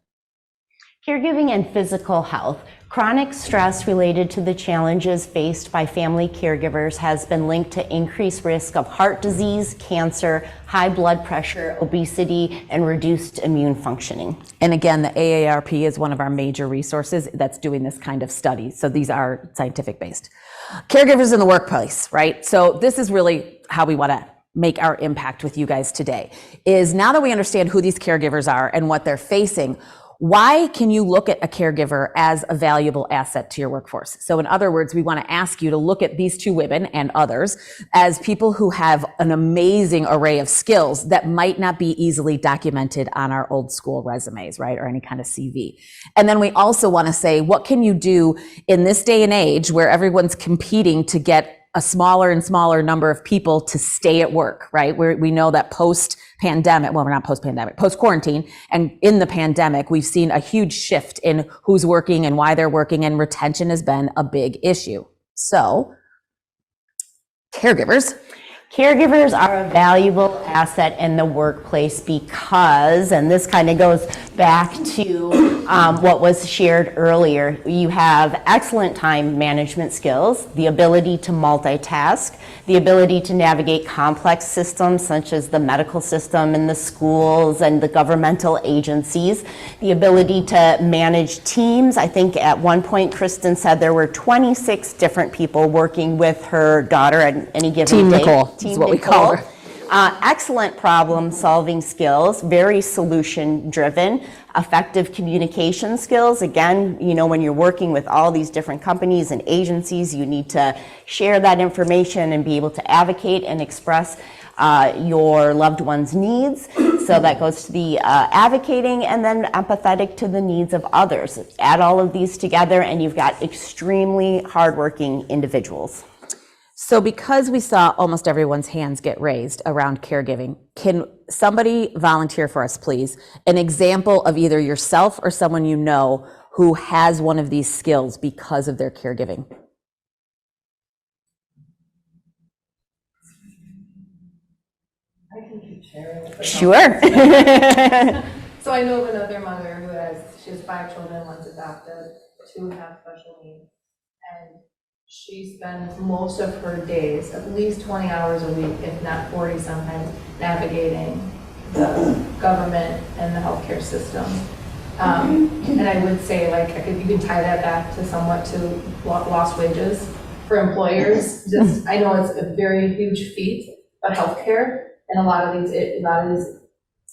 Caregiving and physical health. Chronic stress related to the challenges faced by family caregivers has been linked to increased risk of heart disease, cancer, high blood pressure, obesity, and reduced immune functioning. And again, the AARP is one of our major resources that's doing this kind of study. So these are scientific based. Caregivers in the workplace, right? So this is really how we want to make our impact with you guys today, is now that we understand who these caregivers are and what they're facing, why can you look at a caregiver as a valuable asset to your workforce? So in other words, we want to ask you to look at these two women and others as people who have an amazing array of skills that might not be easily documented on our old school resumes, right? Or any kind of CV. And then we also want to say, what can you do in this day and age where everyone's competing to get a smaller and smaller number of people to stay at work, right? We know that post-pandemic, well, we're not post-pandemic, post-quarantine, and in the pandemic, we've seen a huge shift in who's working and why they're working, and retention has been a big issue. So, caregivers. Caregivers are a valuable asset in the workplace because, and this kind of goes back to what was shared earlier, you have excellent time management skills, the ability to multitask, the ability to navigate complex systems such as the medical system and the schools and the governmental agencies, the ability to manage teams. I think at one point Kristen said there were 26 different people working with her daughter at any given Team day. Nicole is what we call her. Excellent problem solving skills, very solution driven, effective communication skills. Again, you know, when you're working with all these different companies and agencies, you need to share that information and be able to advocate and express your loved one's needs. So that goes to the advocating, and then empathetic to the needs of others. Add all of these together and you've got extremely hardworking individuals. So because we saw almost everyone's hands get raised around caregiving, can somebody volunteer for us, please? An example of either yourself or someone you know who has one of these skills because of their caregiving. I can keep sharing. Sure. So I know of another mother she has 5 children, one's adopted, 2 have special needs, and she spends most of her days, at least 20 hours a week, if not 40 sometimes, navigating the government and the healthcare system. And I would say, like, you can tie that back to somewhat to lost wages for employers. Just, I know it's a very huge feat, but healthcare and a lot of these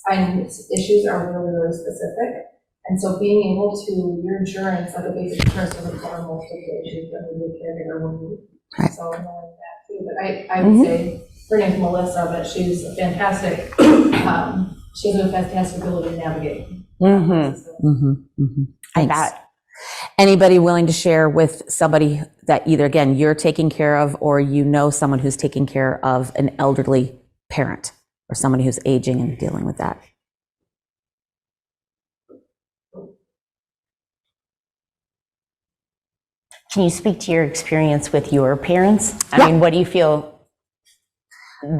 finance issues are really, really specific. And so being able to, your insurance, like a basic insurance doesn't cover most of the issues that we would caregiver will need. Right. So knowing that too, but I would say, her name's Melissa, but she's a fantastic, she has a fantastic ability to navigate. Thanks. Anybody willing to share with somebody that either, again, you're taking care of, or you know someone who's taking care of an elderly parent or somebody who's aging and dealing with that? Can you speak to your experience with your parents? I mean, what do you feel?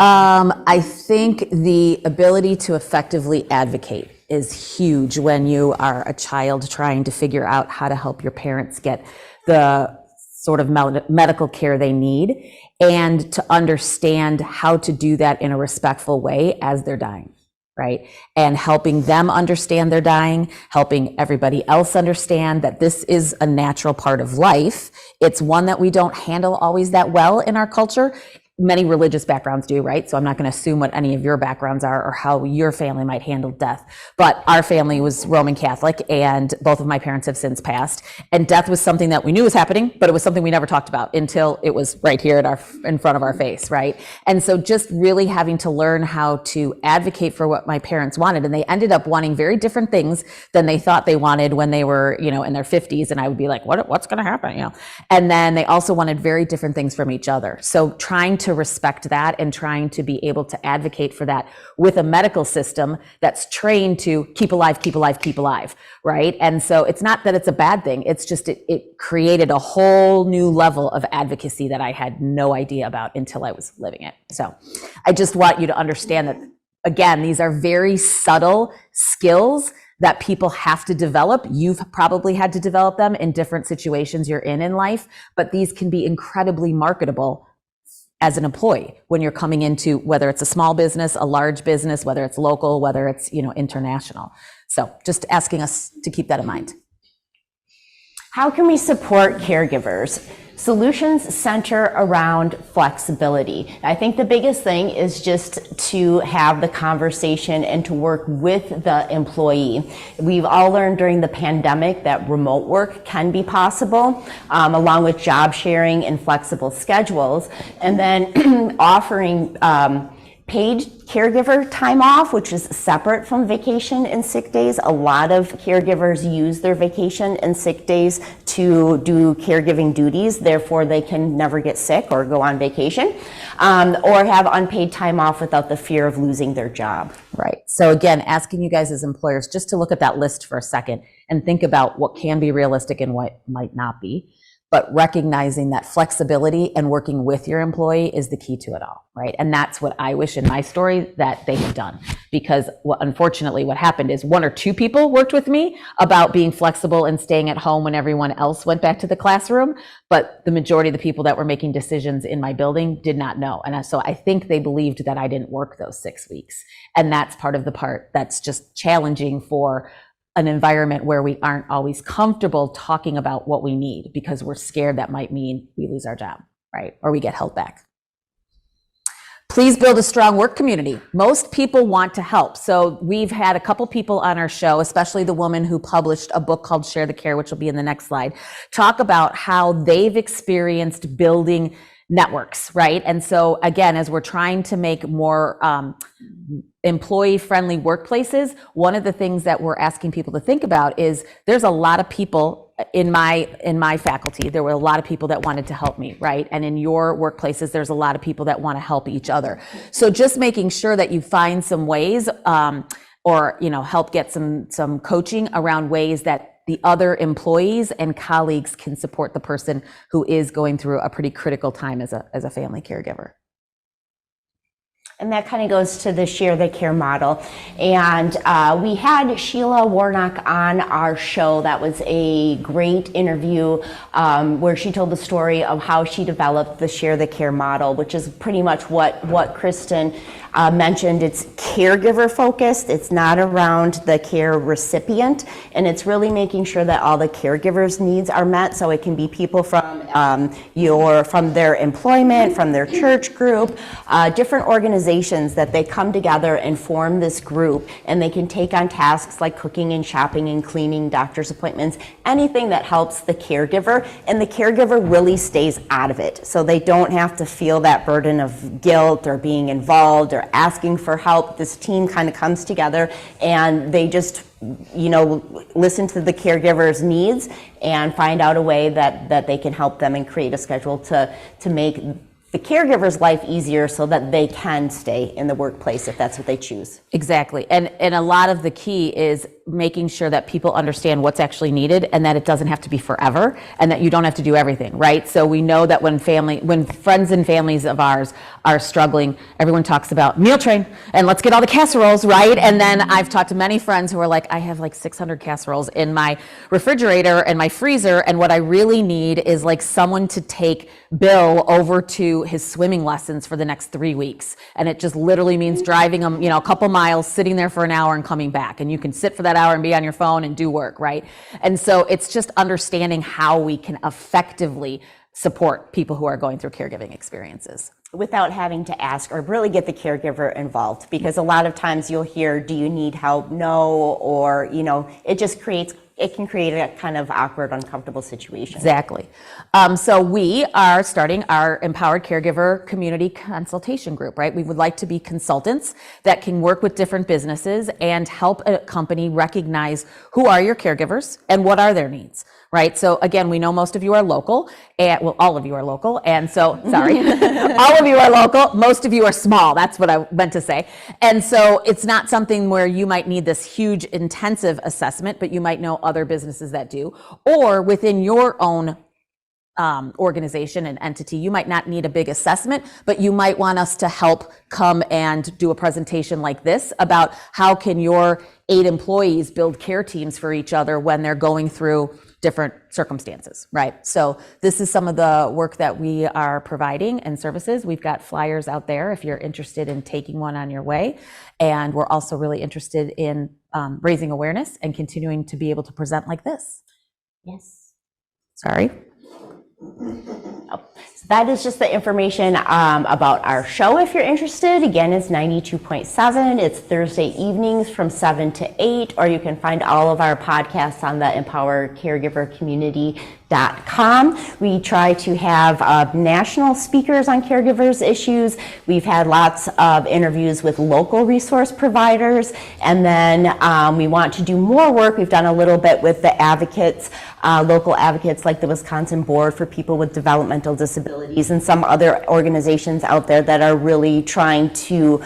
I think the ability to effectively advocate is huge when you are a child trying to figure out how to help your parents get the sort of medical care they need, and to understand how to do that in a respectful way as they're dying, right? And helping them understand they're dying, helping everybody else understand that this is a natural part of life. It's one that we don't handle always that well in our culture. Many religious backgrounds do, right? So I'm not going to assume what any of your backgrounds are or how your family might handle death. But our family was Roman Catholic, and both of my parents have since passed. And death was something that we knew was happening, but it was something we never talked about until it was right here in front of our face, right? And so just really having to learn how to advocate for what my parents wanted. And they ended up wanting very different things than they thought they wanted when they were, in their 50s. And I would be like, what's going to happen? And then they also wanted very different things from each other. So trying to respect that and trying to be able to advocate for that with a medical system that's trained to keep alive, keep alive, keep alive, right? And so it's not that it's a bad thing. It's just it created a whole new level of advocacy that I had no idea about until I was living it. So I just want you to understand that, again, these are very subtle skills that people have to develop. You've probably had to develop them in different situations you're in life, but these can be incredibly marketable as an employee when you're coming into, whether it's a small business, a large business, whether it's local, whether it's, international. So just asking us to keep that in mind. How can we support caregivers? Solutions center around flexibility. I think the biggest thing is just to have the conversation and to work with the employee. We've all learned during the pandemic that remote work can be possible, along with job sharing and flexible schedules, and then offering paid caregiver time off, which is separate from vacation and sick days. A lot of caregivers use their vacation and sick days to do caregiving duties, therefore they can never get sick or go on vacation, or have unpaid time off without the fear of losing their job. Right. So again, asking you guys as employers just to look at that list for a second and think about what can be realistic and what might not be. But recognizing that flexibility and working with your employee is the key to it all, right? And that's what I wish in my story that they had done. Because unfortunately what happened is 1 or 2 people worked with me about being flexible and staying at home when everyone else went back to the classroom. But the majority of the people that were making decisions in my building did not know. And so I think they believed that I didn't work those 6 weeks. And that's part of the part that's just challenging for an environment where we aren't always comfortable talking about what we need because we're scared that might mean we lose our job, right? Or we get held back. Please build a strong work community. Most people want to help. So we've had a couple people on our show, especially the woman who published a book called Share the Care, which will be in the next slide, talk about how they've experienced building networks, right? And so again, as we're trying to make more employee-friendly workplaces, one of the things that we're asking people to think about is there's a lot of people in my faculty. There were a lot of people that wanted to help me, right? And in your workplaces, there's a lot of people that want to help each other. So just making sure that you find some ways or help get some coaching around ways that the other employees and colleagues can support the person who is going through a pretty critical time as a family caregiver. And that kind of goes to the Share the Care model. And we had Sheila Warnock on our show. That was a great interview where she told the story of how she developed the Share the Care model, which is pretty much what Kristen mentioned. It's caregiver focused. It's not around the care recipient. And it's really making sure that all the caregivers' needs are met. So it can be people from from their employment, from their church group, different organizations that they come together and form this group, and they can take on tasks like cooking and shopping and cleaning, doctor's appointments, anything that helps the caregiver, and the caregiver really stays out of it. So they don't have to feel that burden of guilt or being involved or asking for help. This team kind of comes together and they just listen to the caregiver's needs and find out a way that they can help them and create a schedule to make the caregiver's life easier so that they can stay in the workplace if that's what they choose. Exactly. And a lot of the key is making sure that people understand what's actually needed and that it doesn't have to be forever and that you don't have to do everything, right? So we know that when friends and families of ours are struggling, everyone talks about meal train and let's get all the casseroles, right? And then I've talked to many friends who are like, I have like 600 casseroles in my refrigerator and my freezer, and what I really need is like someone to take Bill over to his swimming lessons for the next 3 weeks. And it just literally means driving him, a couple miles, sitting there for an hour and coming back. And you can sit for that hour and be on your phone and do work, right? And so it's just understanding how we can effectively support people who are going through caregiving experiences. Without having to ask or really get the caregiver involved, because a lot of times you'll hear, do you need help? No, or, it can create a kind of awkward, uncomfortable situation. Exactly. So we are starting our Empowered Caregiver Community Consultation Group, right? We would like to be consultants that can work with different businesses and help a company recognize who are your caregivers and what are their needs, right? So again, we know most of you are local, and well, all of you are local, and so, sorry, all of you are local, most of you are small, that's what I meant to say. And so it's not something where you might need this huge intensive assessment, but you might know other businesses that do, or within your own organization and entity, you might not need a big assessment, but you might want us to help come and do a presentation like this about how can your 8 employees build care teams for each other when they're going through different circumstances, right? So this is some of the work that we are providing and services. We've got flyers out there if you're interested in taking one on your way. And we're also really interested in raising awareness and continuing to be able to present like this. Yes. Sorry. Oh, so that is just the information about our show. If you're interested, again, it's 92.7. It's Thursday evenings from 7 to 8, or you can find all of our podcasts on the empowercaregivercommunity.com. We try to have national speakers on caregivers issues. We've had lots of interviews with local resource providers, and then we want to do more work. We've done a little bit with the advocates, local advocates like the Wisconsin Board for People with Developmental Disabilities and some other organizations out there that are really trying to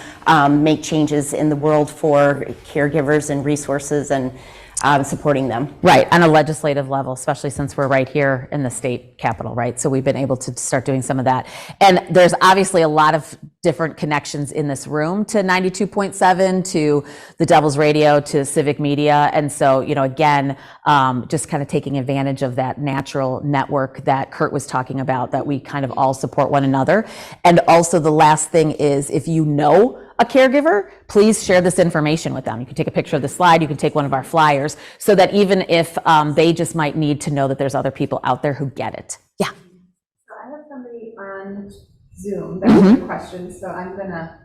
make changes in the world for caregivers and resources and supporting them. Right, on a legislative level, especially since we're right here in the state capitol, right? So we've been able to start doing some of that. And there's obviously a lot of different connections in this room to 92.7, to the Devil's Radio, to civic media. And so, again, just kind of taking advantage of that natural network that Kurt was talking about, that we kind of all support one another. And also the last thing is, if you know a caregiver, please share this information with them. You can take a picture of the slide, you can take one of our flyers, so that even if they just might need to know that there's other people out there who get it. Yeah. So I have somebody on Zoom that has a question, so I'm gonna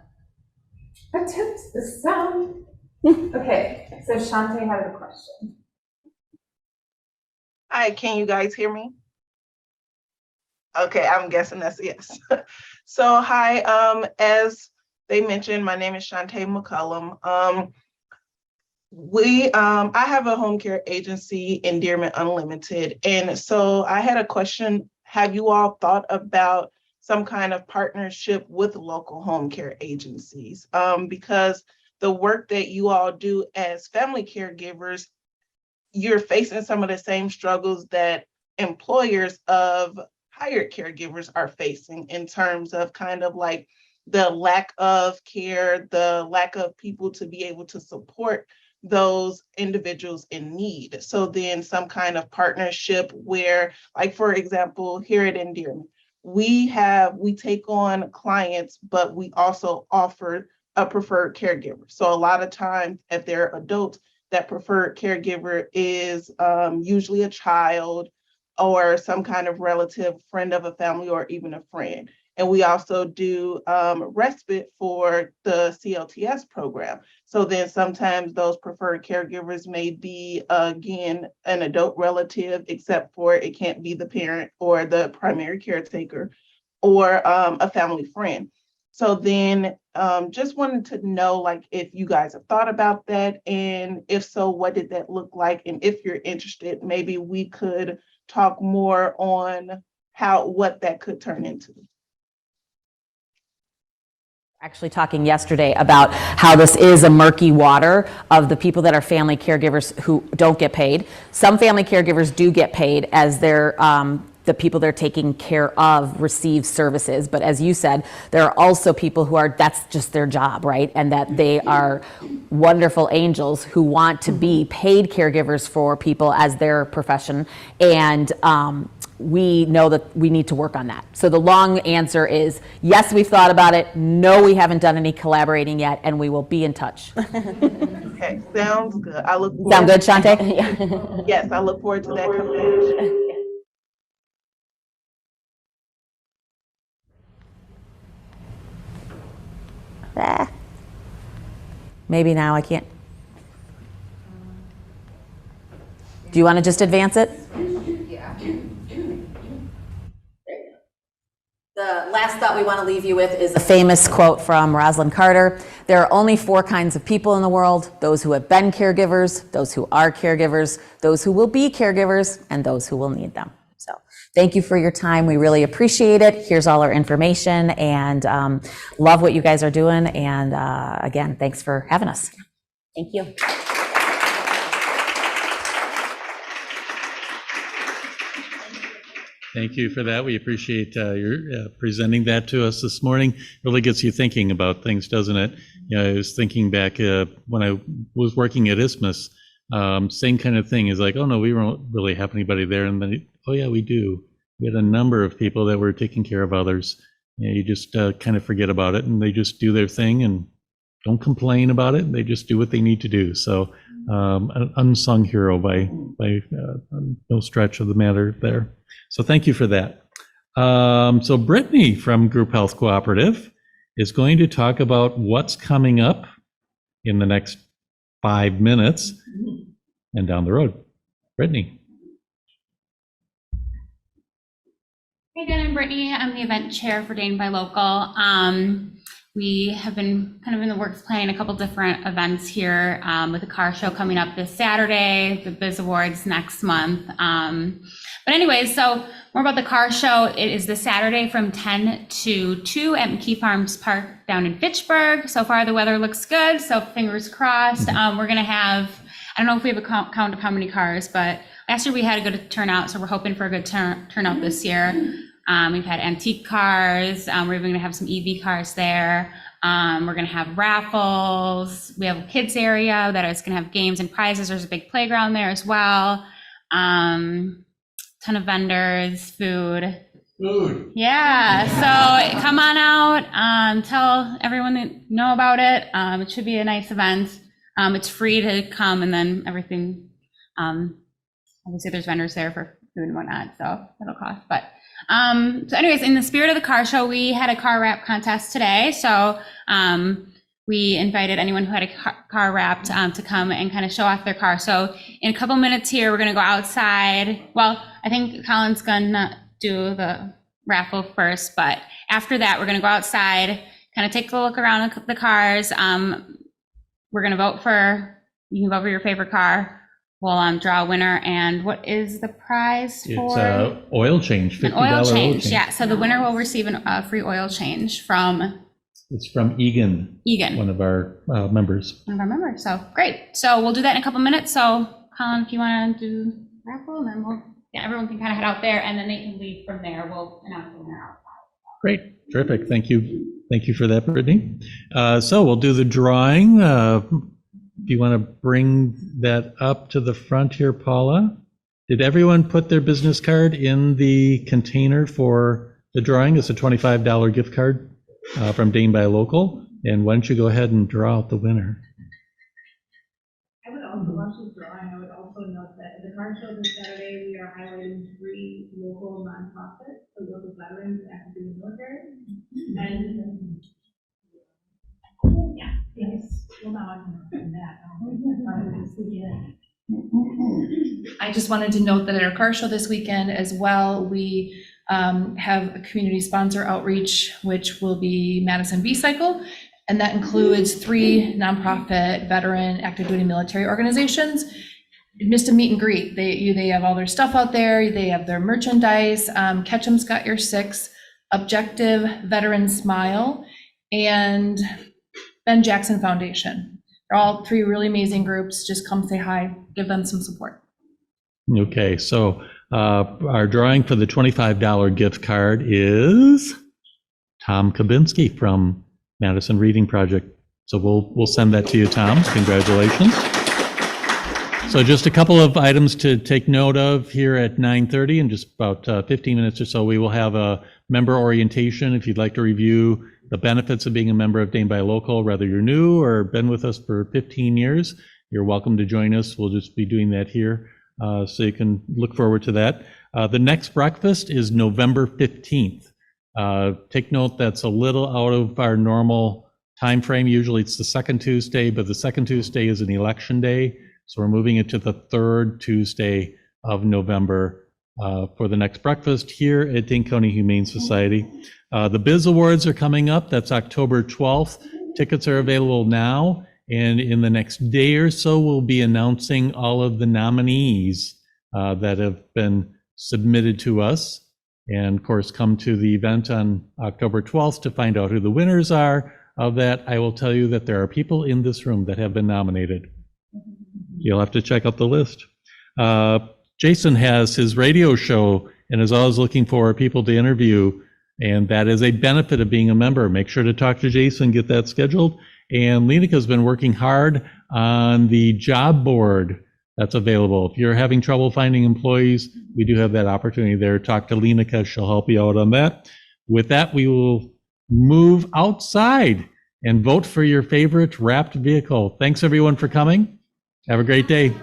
attempt the sound. Okay, so Shantae had a question. Hi, can you guys hear me? Okay, I'm guessing that's a yes. So hi, as they mentioned, my name is Shantae McCullum. I have a home care agency, Endearment Unlimited. And so I had a question. Have you all thought about some kind of partnership with local home care agencies? Because the work that you all do as family caregivers, you're facing some of the same struggles that employers of hired caregivers are facing in terms of kind of like the lack of care, the lack of people to be able to support those individuals in need. So then some kind of partnership where, like, for example, here at Endearment, we take on clients, but we also offer a preferred caregiver. So a lot of times if they're adults, that preferred caregiver is usually a child or some kind of relative, friend of a family, or even a friend. And we also do respite for the CLTS program. So then sometimes those preferred caregivers may be, again, an adult relative, except for it can't be the parent or the primary caretaker or a family friend. So then just wanted to know, like, if you guys have thought about that, and if so, what did that look like? And if you're interested, maybe we could talk more on what that could turn into. Actually talking yesterday about how this is a murky water of the people that are family caregivers who don't get paid. Some family caregivers do get paid as they're the people they're taking care of receive services. But as you said, there are also people who are, that's just their job, right? And that they are wonderful angels who want to be paid caregivers for people as their profession. And we know that we need to work on that. So the long answer is, yes, we've thought about it. No, we haven't done any collaborating yet, and we will be in touch. Okay, sounds good. I look forward. Sound good, Shante? Yes, I look forward to that communication. Maybe now I can't. Do you want to just advance it? Yeah. The last thought we want to leave you with is a famous quote from Rosalind Carter. There are only 4 kinds of people in the world: those who have been caregivers, those who are caregivers, those who will be caregivers, and those who will need them. So thank you for your time. We really appreciate it. Here's all our information, and love what you guys are doing. And again, thanks for having us. Thank you. Thank you for that. We appreciate your presenting that to us this morning. Really gets you thinking about things, doesn't it? You know, I was thinking back when I was working at Isthmus, same kind of thing. Is like, oh no, we don't really have anybody there. And then, oh yeah, we do. We had a number of people that were taking care of others. You know, you just kind of forget about it, and they just do their thing and don't complain about it. They just do what they need to do. So an unsung hero by no stretch of the matter there. So thank you for that. So Brittany from Group Health Cooperative is going to talk about what's coming up in the next 5 minutes and down the road. Brittany. Hey, Dan, I'm Brittany. I'm the event chair for Dane by Local. We have been kind of in the works planning a couple different events here with the car show coming up this Saturday, the Biz Awards next month. But anyways, so more about the car show. It is this Saturday from 10 to 2 at McKee Farms Park down in Fitchburg. So far the weather looks good, so fingers crossed. We're gonna have, I don't know if we have a count of how many cars, but last year we had a good turnout, so we're hoping for a good turnout this year. We've had antique cars. We're even gonna have some EV cars there. We're gonna have raffles. We have a kids area that is gonna have games and prizes. There's a big playground there as well. Ton of vendors, food. Yeah, so come on out, tell everyone that know about it. It should be a nice event. It's free to come, and then everything, obviously there's vendors there for food and whatnot, so it'll cost. But so anyways, in the spirit of the car show, we had a car wrap contest today. So we invited anyone who had a car wrapped to come and kind of show off their car. So in a couple minutes here, we're gonna go outside. Well, I think Colin's gonna do the raffle first, but after that, we're gonna go outside, kind of take a look around the cars. We're gonna vote for, you can vote for your favorite car. We'll draw a winner, and what is the prize for? It's oil change, $50 an oil change. change. Yeah, so the winner will receive a free oil change from It's from Egan, one of our members. One of our members. So great. So we'll do that in a couple minutes. So Colin, if you want to do raffle, and then everyone can kind of head out there, and then they can leave from there. We'll announce the winner outside. Great, terrific. Thank you. Thank you for that, Brittany. So we'll do the drawing. If you want to bring that up to the front here, Paula. Did everyone put their business card in the container for the drawing? It's a $25 gift card from Dane by Local. And why don't you go ahead and draw out the winner? I would also watch the drawing. I would also note that the car show this Saturday, we are highlighting 3 local nonprofits, so local veterans and active duty military. And yeah, yes. Well, now I'm doing that. I just wanted to note that at our car show this weekend as well, we have a community sponsor outreach, which will be Madison B-Cycle. And that includes 3 nonprofit veteran active duty military organizations. Just a meet and greet. They have all their stuff out there. They have their merchandise. Ketchum's Got Your 6, Objective Veteran Smile, and Ben Jackson Foundation. They're all three really amazing groups. Just come say hi, give them some support. Okay, so our drawing for the $25 gift card is Tom Kabinski from Madison Reading Project. So we'll send that to you, Tom. Congratulations. So just a couple of items to take note of here at 9:30. In just about 15 minutes or so, we will have a member orientation. If you'd like to review the benefits of being a member of Dane Buy Local, whether you're new or been with us for 15 years, you're welcome to join us. We'll just be doing that here, so you can look forward to that. The next breakfast is November 15th. Take note that's a little out of our normal time frame. Usually it's the second Tuesday, but the second Tuesday is an election day. So we're moving it to the third Tuesday of November for the next breakfast here at Dane County Humane Society. The Biz Awards are coming up. That's October 12th. Tickets are available now. And in the next day or so, we'll be announcing all of the nominees that have been submitted to us. And of course, come to the event on October 12th to find out who the winners are of that. I will tell you that there are people in this room that have been nominated. You'll have to check out the list. Jason has his radio show and is always looking for people to interview, and that is a benefit of being a member. Make sure to talk to Jason, get that scheduled. And Lenika's been working hard on the job board that's available. If you're having trouble finding employees, we do have that opportunity there. Talk to Lenika, she'll help you out on that. With that, we will move outside and vote for your favorite wrapped vehicle. Thanks everyone for coming. Have a great day.